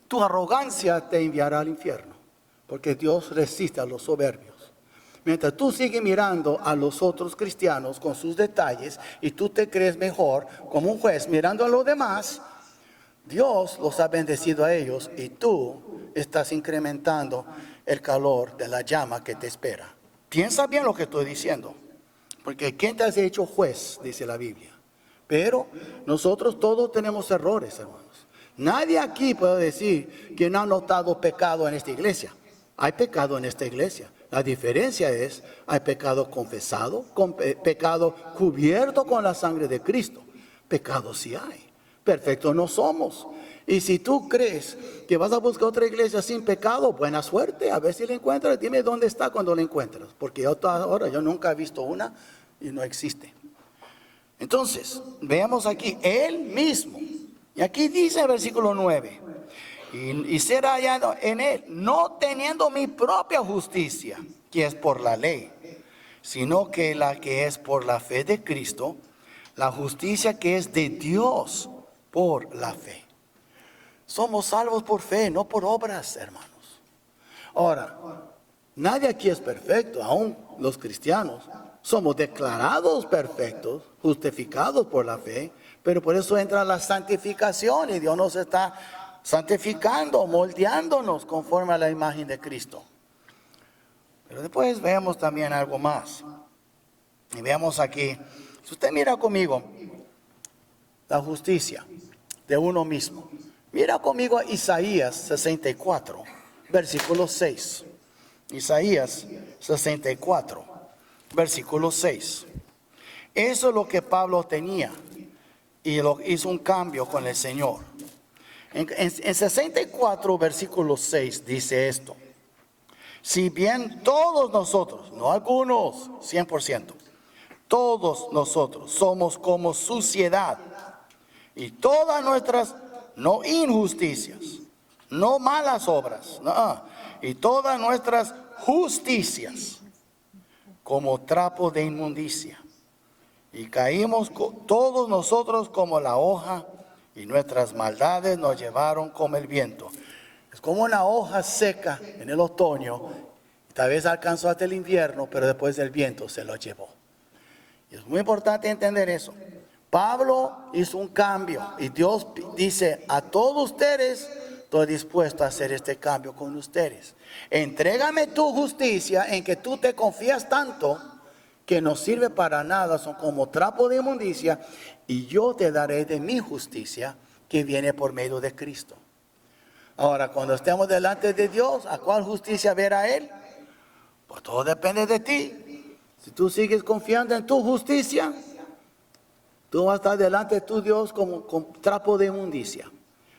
Tu arrogancia te enviará al infierno, porque Dios resiste a los soberbios. Mientras tú sigues mirando a los otros cristianos con sus detalles y tú te crees mejor como un juez mirando a los demás, Dios los ha bendecido a ellos y tú estás incrementando el calor de la llama que te espera. Piensa bien lo que estoy diciendo, porque ¿quién te has hecho juez? Dice la Biblia. Pero nosotros todos tenemos errores, hermanos. Nadie aquí puede decir que no ha notado pecado en esta iglesia. Hay pecado en esta iglesia. La diferencia es, hay pecado confesado, pecado cubierto con la sangre de Cristo. Pecado sí hay. Perfectos no somos. Y si tú crees que vas a buscar otra iglesia sin pecado, buena suerte. A ver si la encuentras. Dime dónde está cuando la encuentras. Porque yo nunca he visto una y no existe. Entonces, veamos aquí, Él mismo. Y aquí dice el versículo 9. Y ser hallado en Él, no teniendo mi propia justicia, que es por la ley, sino que la que es por la fe de Cristo, la justicia que es de Dios por la fe. Somos salvos por fe, no por obras, hermanos. Ahora, nadie aquí es perfecto, aún los cristianos. Somos declarados perfectos, justificados por la fe, pero por eso entra la santificación y Dios nos está santificando, moldeándonos conforme a la imagen de Cristo. Pero después veamos también algo más. Y veamos aquí, si usted mira conmigo, la justicia de uno mismo. Mira conmigo a Isaías 64, versículo 6. Isaías 64, versículo 6. Eso es lo que Pablo tenía y hizo un cambio con el Señor. En 64, versículo 6 dice esto. Si bien todos nosotros, no algunos, 100%, todos nosotros somos como suciedad y todas nuestras, no injusticias, no malas obras, no, y todas nuestras justicias como trapo de inmundicia. Y caímos todos nosotros como la hoja y nuestras maldades nos llevaron como el viento. Es como una hoja seca en el otoño, tal vez alcanzó hasta el invierno, pero después del viento se lo llevó. Es muy importante entender eso. Pablo hizo un cambio y Dios dice a todos ustedes, estoy dispuesto a hacer este cambio con ustedes. Entrégame tu justicia en que tú te confías tanto que no sirve para nada, son como trapo de inmundicia, y yo te daré de mi justicia que viene por medio de Cristo. Ahora, cuando estemos delante de Dios, ¿a cuál justicia verá Él? Pues todo depende de ti. Si tú sigues confiando en tu justicia, tú vas a estar delante de tu Dios como con trapo de inmundicia.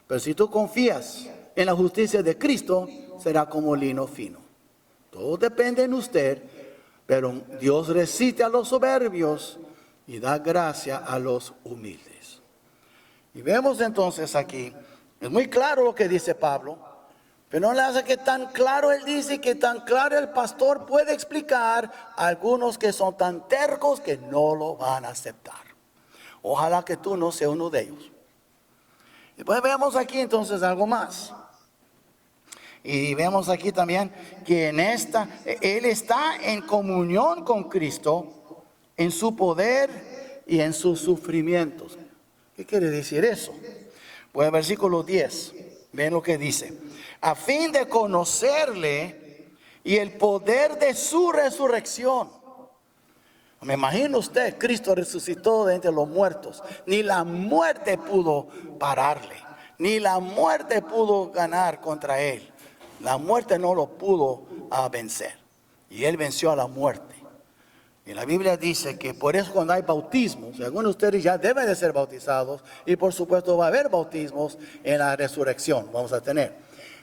Pero si tú confías en la justicia de Cristo, será como lino fino. Todo depende en usted, pero Dios resiste a los soberbios y da gracia a los humildes. Y vemos entonces aquí, es muy claro lo que dice Pablo, pero no le hace que tan claro él dice, que tan claro el pastor puede explicar a algunos que son tan tercos que no lo van a aceptar. Ojalá que tú no seas uno de ellos. Y pues vemos aquí entonces algo más. Y vemos aquí también que Él está en comunión con Cristo en su poder y en sus sufrimientos. ¿Qué quiere decir eso? Pues el versículo 10, ven lo que dice. A fin de conocerle y el poder de su resurrección. Me imagino usted, Cristo resucitó de entre los muertos. Ni la muerte pudo pararle, ni la muerte pudo ganar contra él. La muerte no lo pudo vencer. Y él venció a la muerte. Y la Biblia dice que por eso cuando hay bautismos, algunos de ustedes ya deben de ser bautizados. Y por supuesto va a haber bautismos en la resurrección, vamos a tener.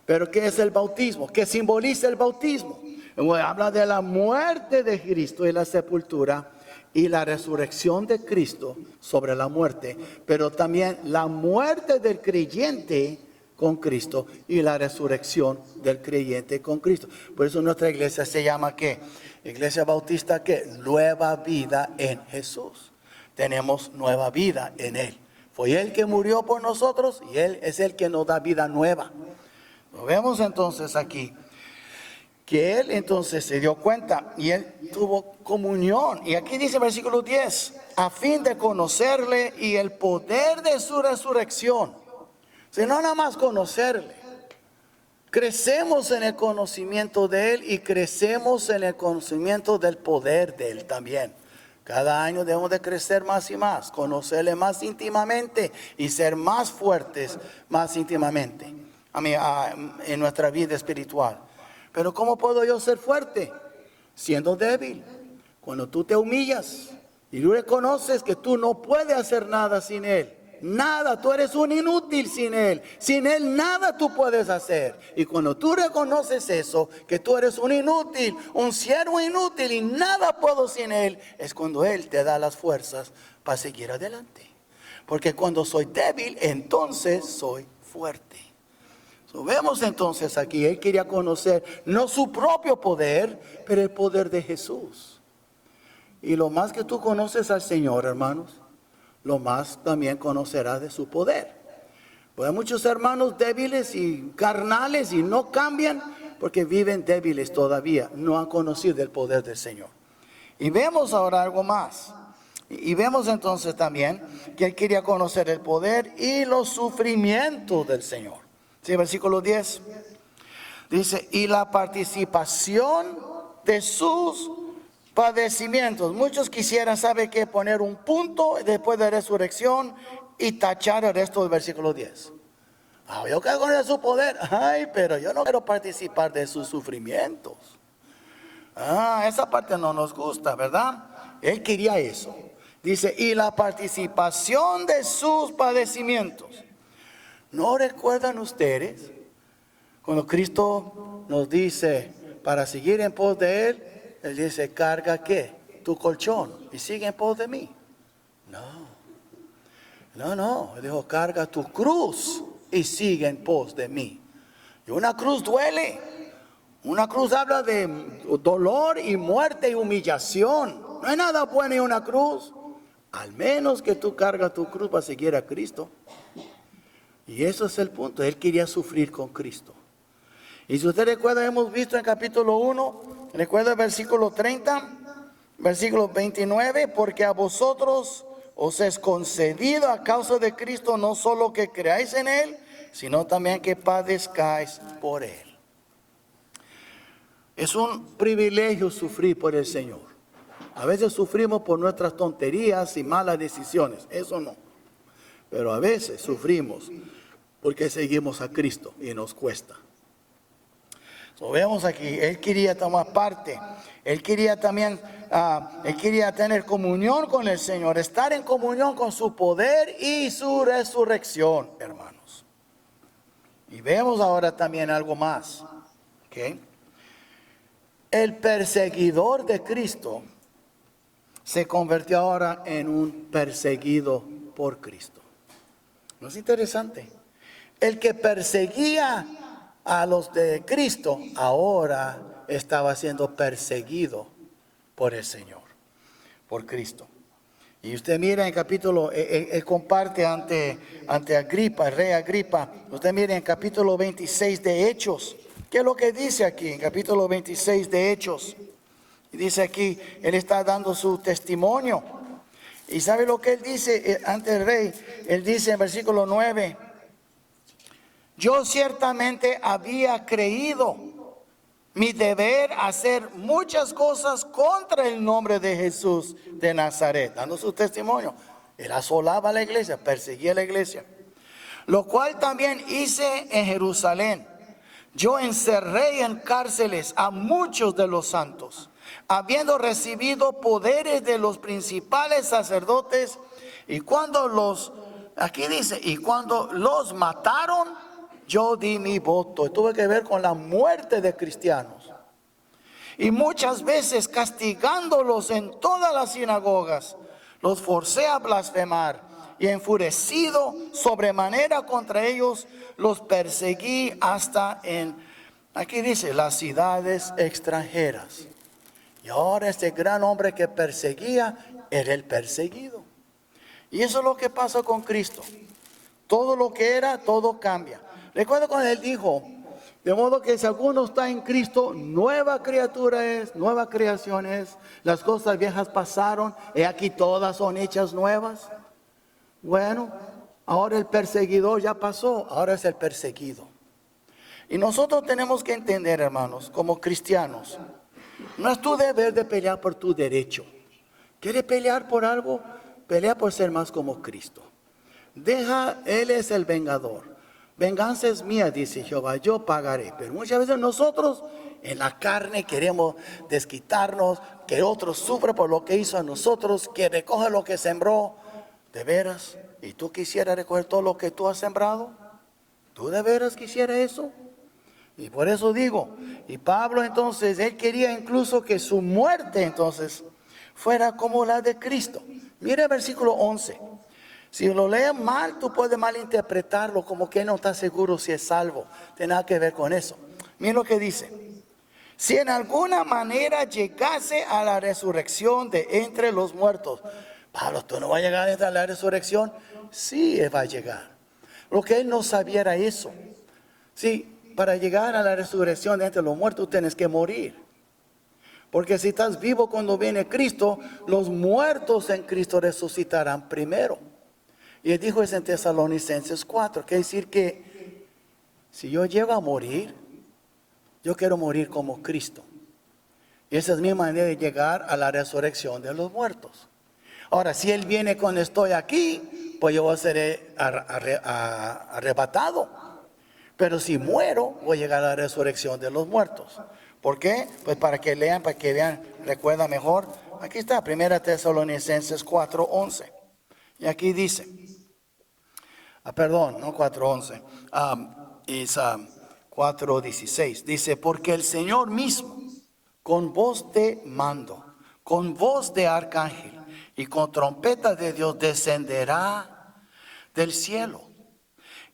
Pero ¿qué es el bautismo? ¿Qué simboliza el bautismo? Bueno, habla de la muerte de Cristo y la sepultura y la resurrección de Cristo sobre la muerte. Pero también la muerte del creyente con Cristo y la resurrección del creyente con Cristo. Por eso nuestra iglesia se llama ¿qué? Iglesia Bautista ¿qué? Nueva vida en Jesús. Tenemos nueva vida en Él. Fue Él que murió por nosotros y Él es el que nos da vida nueva. Lo vemos entonces aquí. Que Él entonces se dio cuenta y Él tuvo comunión. Y aquí dice el versículo 10, a fin de conocerle y el poder de su resurrección. Si no nada más conocerle, crecemos en el conocimiento de Él y crecemos en el conocimiento del poder de Él también. Cada año debemos de crecer más y más, conocerle más íntimamente y ser más fuertes más íntimamente en nuestra vida espiritual. Pero ¿cómo puedo yo ser fuerte? Siendo débil. Cuando tú te humillas y tú reconoces que tú no puedes hacer nada sin Él. Nada, tú eres un inútil sin Él. Sin Él nada tú puedes hacer. Y cuando tú reconoces eso, que tú eres un inútil, un siervo inútil y nada puedo sin Él, es cuando Él te da las fuerzas para seguir adelante. Porque cuando soy débil, entonces soy fuerte. Vemos entonces aquí, Él quería conocer no su propio poder, pero el poder de Jesús. Y lo más que tú conoces al Señor, hermanos, lo más también conocerás de su poder. Pues hay muchos hermanos débiles y carnales y no cambian porque viven débiles todavía, no han conocido el poder del Señor. Y vemos ahora algo más. Y vemos entonces también que Él quería conocer el poder y los sufrimientos del Señor. Sí, versículo 10. Dice, y la participación de sus padecimientos. Muchos quisieran, ¿sabe qué? Poner un punto después de resurrección y tachar el resto del versículo 10. Yo quiero conocer su poder. Ay, pero yo no quiero participar de sus sufrimientos. Esa parte no nos gusta, ¿verdad? Él quería eso. Dice, y la participación de sus padecimientos. ¿No recuerdan ustedes cuando Cristo nos dice para seguir en pos de Él? Él dice, carga ¿qué? Tu colchón y sigue en pos de mí. No. Él dijo, carga tu cruz y sigue en pos de mí. Y una cruz duele. Una cruz habla de dolor y muerte y humillación. No hay nada bueno en una cruz. Al menos que tú cargas tu cruz para seguir a Cristo. Y eso es el punto. Él quería sufrir con Cristo. Y si usted recuerda, hemos visto en capítulo 1, recuerda el versículo 30. Versículo 29, porque a vosotros os es concedido a causa de Cristo no solo que creáis en Él, sino también que padezcáis por Él. Es un privilegio sufrir por el Señor. A veces sufrimos por nuestras tonterías y malas decisiones, eso no. Pero a veces sufrimos porque seguimos a Cristo y nos cuesta. Vemos aquí, Él quería tomar parte, Él quería también, Él quería tener comunión con el Señor, estar en comunión con su poder y su resurrección, hermanos. Y vemos ahora también algo más, ¿ok? El perseguidor de Cristo se convirtió ahora en un perseguido por Cristo. ¿No es interesante? El que perseguía a los de Cristo ahora estaba siendo perseguido por el Señor, por Cristo. Y usted mira en capítulo, él comparte ante Agripa, el rey Agripa. Usted mira en capítulo 26 de Hechos. ¿Qué es lo que dice aquí en capítulo 26 de Hechos? Y dice aquí, él está dando su testimonio. Y ¿sabe lo que él dice ante el rey? Él dice en versículo 9, yo ciertamente había creído mi deber hacer muchas cosas contra el nombre de Jesús de Nazaret, dando su testimonio. Él asolaba a la iglesia, perseguía a la iglesia. Lo cual también hice en Jerusalén. Yo encerré en cárceles a muchos de los santos, habiendo recibido poderes de los principales sacerdotes, y cuando aquí dice, y cuando los mataron, yo di mi voto. Tuve que ver con la muerte de cristianos. Y muchas veces castigándolos en todas las sinagogas, los forcé a blasfemar. Y enfurecido sobremanera contra ellos, los perseguí hasta aquí dice, las ciudades extranjeras. Y ahora este gran hombre que perseguía era el perseguido. Y eso es lo que pasa con Cristo. Todo lo que era, todo cambia. Recuerda cuando él dijo, de modo que si alguno está en Cristo, nueva criatura es, nueva creación es. Las cosas viejas pasaron, y aquí todas son hechas nuevas. Bueno, ahora el perseguidor ya pasó, ahora es el perseguido. Y nosotros tenemos que entender, hermanos, como cristianos, no es tu deber de pelear por tu derecho. ¿Quieres pelear por algo? Pelea por ser más como Cristo. Él es el vengador. Venganza es mía, dice Jehová, yo pagaré. Pero muchas veces nosotros en la carne queremos desquitarnos, que otro sufra por lo que hizo a nosotros, que recoge lo que sembró. ¿De veras? ¿Y tú quisieras recoger todo lo que tú has sembrado? ¿Tú de veras quisieras eso? Y por eso digo, y Pablo entonces, él quería incluso que su muerte entonces fuera como la de Cristo. Mira el versículo 11. Si lo lees mal, tú puedes malinterpretarlo como que no estás seguro si es salvo. Tiene nada que ver con eso. Mira lo que dice. Si en alguna manera llegase a la resurrección de entre los muertos. Pablo, ¿tú no vas a llegar a la resurrección? Sí, él va a llegar. Lo que él no sabía era eso. Sí, para llegar a la resurrección de entre los muertos tienes que morir. Porque si estás vivo cuando viene Cristo, los muertos en Cristo resucitarán primero. Y él dijo eso en Tesalonicenses 4, quiere decir que si yo llego a morir, yo quiero morir como Cristo. Y esa es mi manera de llegar a la resurrección de los muertos. Ahora, si Él viene cuando estoy aquí, pues yo voy a ser arrebatado. Pero si muero, voy a llegar a la resurrección de los muertos. ¿Por qué? Pues para que lean, para que vean, recuerda mejor. Aquí está, 1 Tesalonicenses 4:11. Y aquí dice, perdón, no 4:11, es 4:16. Dice, porque el Señor mismo, con voz de mando, con voz de arcángel y con trompeta de Dios, descenderá del cielo.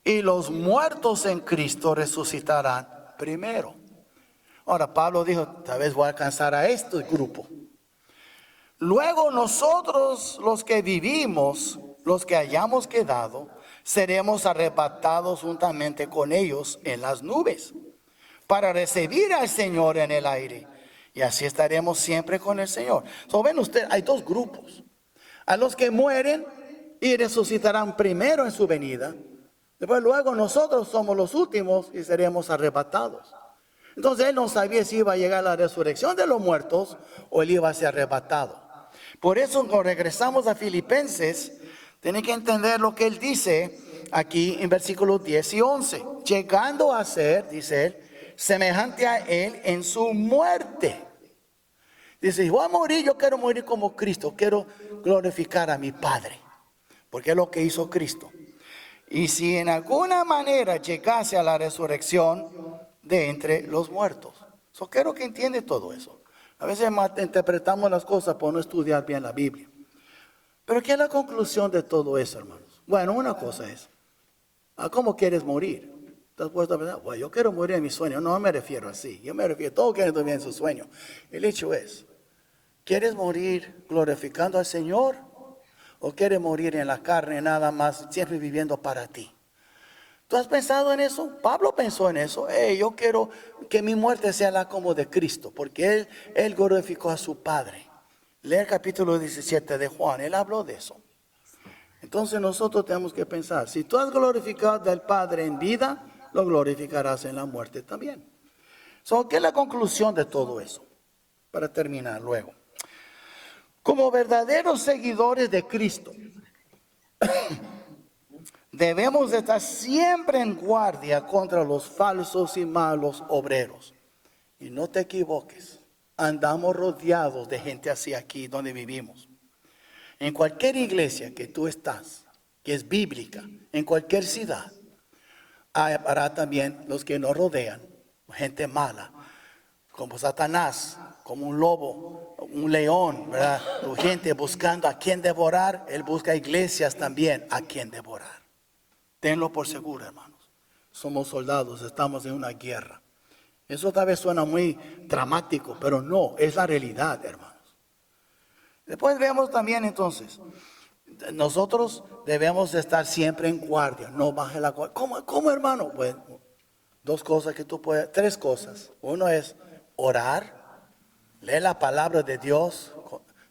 Y los muertos en Cristo resucitarán primero. Ahora Pablo dijo, tal vez voy a alcanzar a este grupo. Luego nosotros los que vivimos, los que hayamos quedado, seremos arrebatados juntamente con ellos en las nubes, para recibir al Señor en el aire. Y así estaremos siempre con el Señor. So, ven usted, hay dos grupos. A los que mueren y resucitarán primero en su venida. Después luego nosotros somos los últimos y seremos arrebatados. Entonces él no sabía si iba a llegar la resurrección de los muertos o él iba a ser arrebatado. Por eso cuando regresamos a Filipenses, tiene que entender lo que él dice aquí en versículos 10 y 11. Llegando a ser, dice él, semejante a él en su muerte. Dice, si voy a morir, yo quiero morir como Cristo. Quiero glorificar a mi Padre. Porque es lo que hizo Cristo. Y si en alguna manera llegase a la resurrección de entre los muertos. Quiero que entiende todo eso. A veces interpretamos las cosas por no estudiar bien la Biblia. Pero ¿qué es la conclusión de todo eso, hermanos? Bueno, una cosa es, ¿a cómo quieres morir? ¿Estás puesto a pensar? Bueno, yo quiero morir en mi sueño. No me refiero así. Yo me refiero, todos quieren dormir en su sueño. El hecho es, ¿quieres morir glorificando al Señor? ¿O quieres morir en la carne nada más, siempre viviendo para ti? ¿Tú has pensado en eso? Pablo pensó en eso. Yo quiero que mi muerte sea la como de Cristo, porque él glorificó a su Padre. Lee el capítulo 17 de Juan, él habló de eso. Entonces nosotros tenemos que pensar, si tú has glorificado al Padre en vida, lo glorificarás en la muerte también. ¿Qué es la conclusión de todo eso? Para terminar luego. Como verdaderos seguidores de Cristo, debemos estar siempre en guardia contra los falsos y malos obreros. Y no te equivoques, andamos rodeados de gente así aquí donde vivimos. En cualquier iglesia que tú estás, que es bíblica, en cualquier ciudad, habrá también los que nos rodean, gente mala, como Satanás, como un lobo, un león, ¿verdad? Gente buscando a quien devorar, él busca iglesias también a quien devorar. Tenlo por seguro, hermanos. Somos soldados, estamos en una guerra. Eso tal vez suena muy dramático, pero no, es la realidad, hermanos. Después vemos también entonces, nosotros debemos estar siempre en guardia, no baje la guardia. ¿Cómo, hermano? Bueno, tres cosas. Uno es orar, lee la palabra de Dios,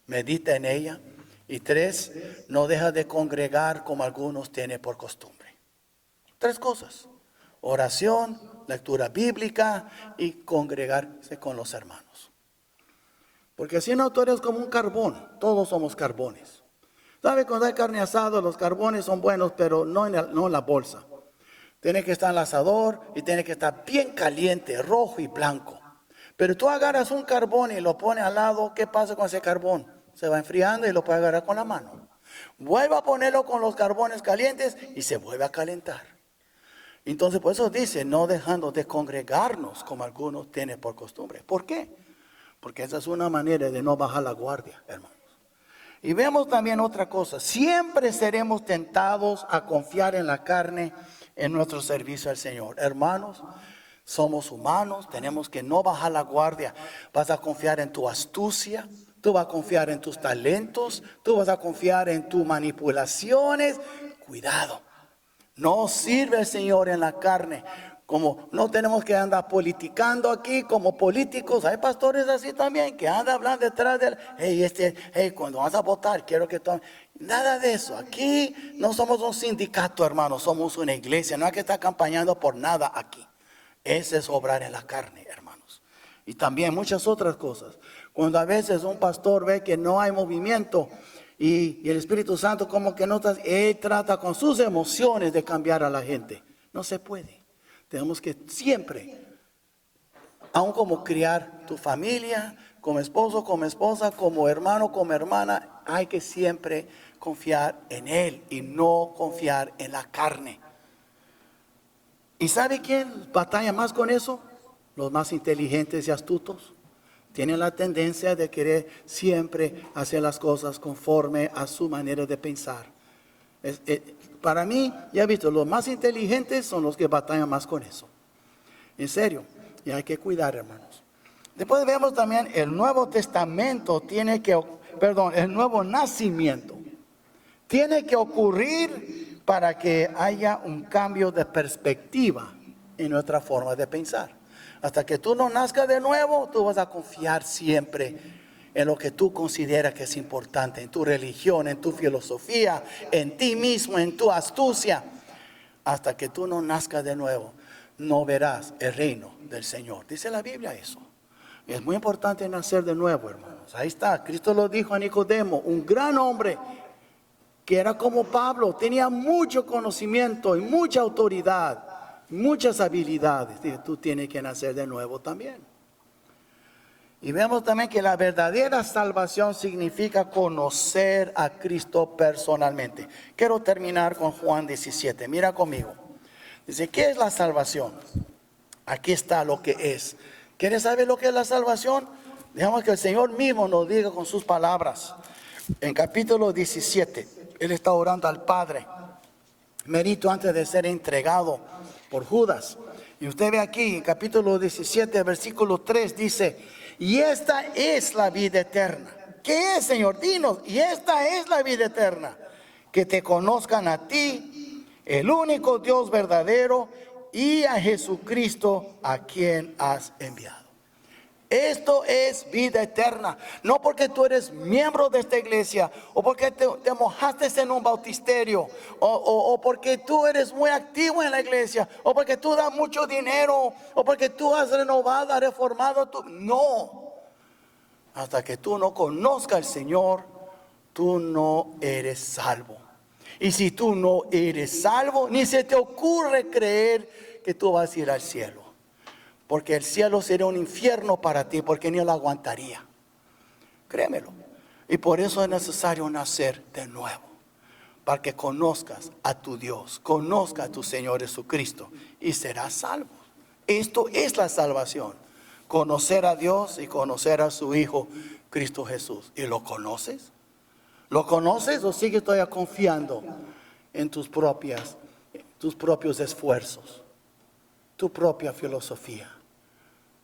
medita en ella. Y tres, no deja de congregar como algunos tienen por costumbre. Tres cosas: oración, lectura bíblica y congregarse con los hermanos. Porque si no, tú eres como un carbón. Todos somos carbones. ¿Sabe? Cuando hay carne asada, los carbones son buenos, pero no en la bolsa. Tiene que estar en el asador y tiene que estar bien caliente, rojo y blanco. Pero tú agarras un carbón y lo pones al lado, ¿qué pasa con ese carbón? Se va enfriando y lo puedes agarrar con la mano. Vuelve a ponerlo con los carbones calientes y se vuelve a calentar. Entonces, por eso dice, no dejando de congregarnos como algunos tienen por costumbre. ¿Por qué? Porque esa es una manera de no bajar la guardia, hermanos. Y vemos también otra cosa. Siempre seremos tentados a confiar en la carne en nuestro servicio al Señor. Hermanos, somos humanos, tenemos que no bajar la guardia. Vas a confiar en tu astucia, tú vas a confiar en tus talentos, tú vas a confiar en tus manipulaciones. Cuidado. No sirve el Señor en la carne. Como no tenemos que andar politicando aquí como políticos. Hay pastores así también que andan hablando detrás de él. Cuando vas a votar, quiero que tomen. Nada de eso. Aquí no somos un sindicato, hermanos. Somos una iglesia. No hay que estar campañando por nada aquí. Ese es obrar en la carne, hermanos. Y también muchas otras cosas. Cuando a veces un pastor ve que no hay movimiento y el Espíritu Santo como que no está, él trata con sus emociones de cambiar a la gente. No se puede. Tenemos que siempre, aun como criar tu familia, como esposo, como esposa, como hermano, como hermana, hay que siempre confiar en Él y no confiar en la carne. ¿Y sabe quién batalla más con eso? Los más inteligentes y astutos. Tienen la tendencia de querer siempre hacer las cosas conforme a su manera de pensar. Para mí, ya he visto, los más inteligentes son los que batallan más con eso. En serio, y hay que cuidar, hermanos. Después vemos también el Nuevo Testamento el nuevo nacimiento tiene que ocurrir para que haya un cambio de perspectiva en nuestra forma de pensar. Hasta que tú no nazcas de nuevo, tú vas a confiar siempre en lo que tú consideras que es importante, en tu religión, en tu filosofía, en ti mismo, en tu astucia. Hasta que tú no nazcas de nuevo, no verás el reino del Señor. Dice la Biblia eso. Y es muy importante nacer de nuevo, hermanos. Ahí está, Cristo lo dijo a Nicodemo, un gran hombre que era como Pablo, tenía mucho conocimiento y mucha autoridad, muchas habilidades. Dice, tú tienes que nacer de nuevo también. Y vemos también que la verdadera salvación significa conocer a Cristo personalmente. Quiero terminar con Juan 17. Mira conmigo. Dice, ¿qué es la salvación? Aquí está lo que es. ¿Quieres saber lo que es la salvación? Dejamos que el Señor mismo nos diga con sus palabras. En capítulo 17, Él está orando al Padre. Merito antes de ser entregado por Judas. Y usted ve aquí, en capítulo 17, versículo 3, dice, y esta es la vida eterna. ¿Qué es, Señor? Dinos. Y esta es la vida eterna. Que te conozcan a ti, el único Dios verdadero, y a Jesucristo a quien has enviado. Esto es vida eterna. No porque tú eres miembro de esta iglesia, o porque te mojaste en un bautisterio, o porque tú eres muy activo en la iglesia, o porque tú das mucho dinero, o porque tú has renovado, has reformado tu... No. Hasta que tú no conozcas al Señor, tú no eres salvo. Y si tú no eres salvo, ni se te ocurre creer que tú vas a ir al cielo. Porque el cielo sería un infierno para ti, porque ni lo aguantaría. Créemelo. Y por eso es necesario nacer de nuevo. Para que conozcas a tu Dios, conozcas a tu Señor Jesucristo y serás salvo. Esto es la salvación. Conocer a Dios y conocer a su Hijo, Cristo Jesús. ¿Y lo conoces? ¿Lo conoces o sigues todavía confiando en tus propios esfuerzos? Tu propia filosofía,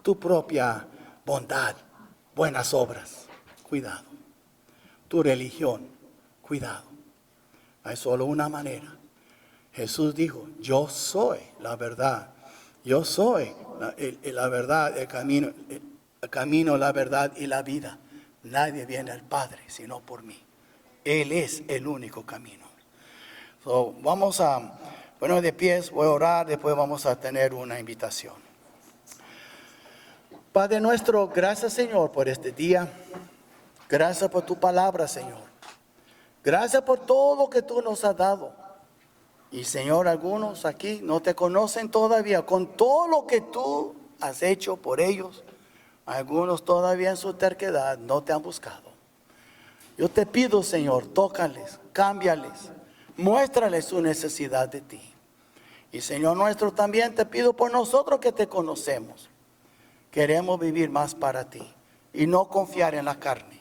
tu propia bondad, buenas obras, cuidado. Tu religión, cuidado. Hay solo una manera. Jesús dijo, yo soy la verdad. Yo soy la verdad, el camino, la verdad y la vida. Nadie viene al Padre sino por mí. Él es el único camino. Vamos a... Bueno, de pies, voy a orar, después vamos a tener una invitación. Padre nuestro, gracias Señor por este día. Gracias por tu palabra, Señor. Gracias por todo lo que tú nos has dado. Y Señor, algunos aquí no te conocen todavía. Con todo lo que tú has hecho por ellos, algunos todavía en su terquedad no te han buscado. Yo te pido, Señor, tócales, cámbiales, muéstrales su necesidad de ti. Y Señor nuestro, también te pido por nosotros que te conocemos. Queremos vivir más para ti y no confiar en la carne.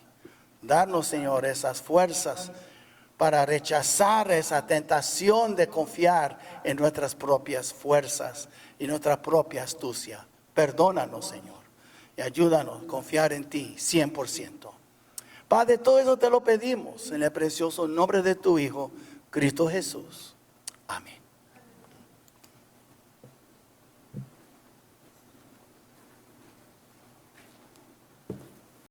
Darnos, Señor, esas fuerzas para rechazar esa tentación de confiar en nuestras propias fuerzas y nuestra propia astucia. Perdónanos, Señor, y ayúdanos a confiar en ti 100%. Padre, todo eso te lo pedimos en el precioso nombre de tu Hijo, Cristo Jesús. Amén.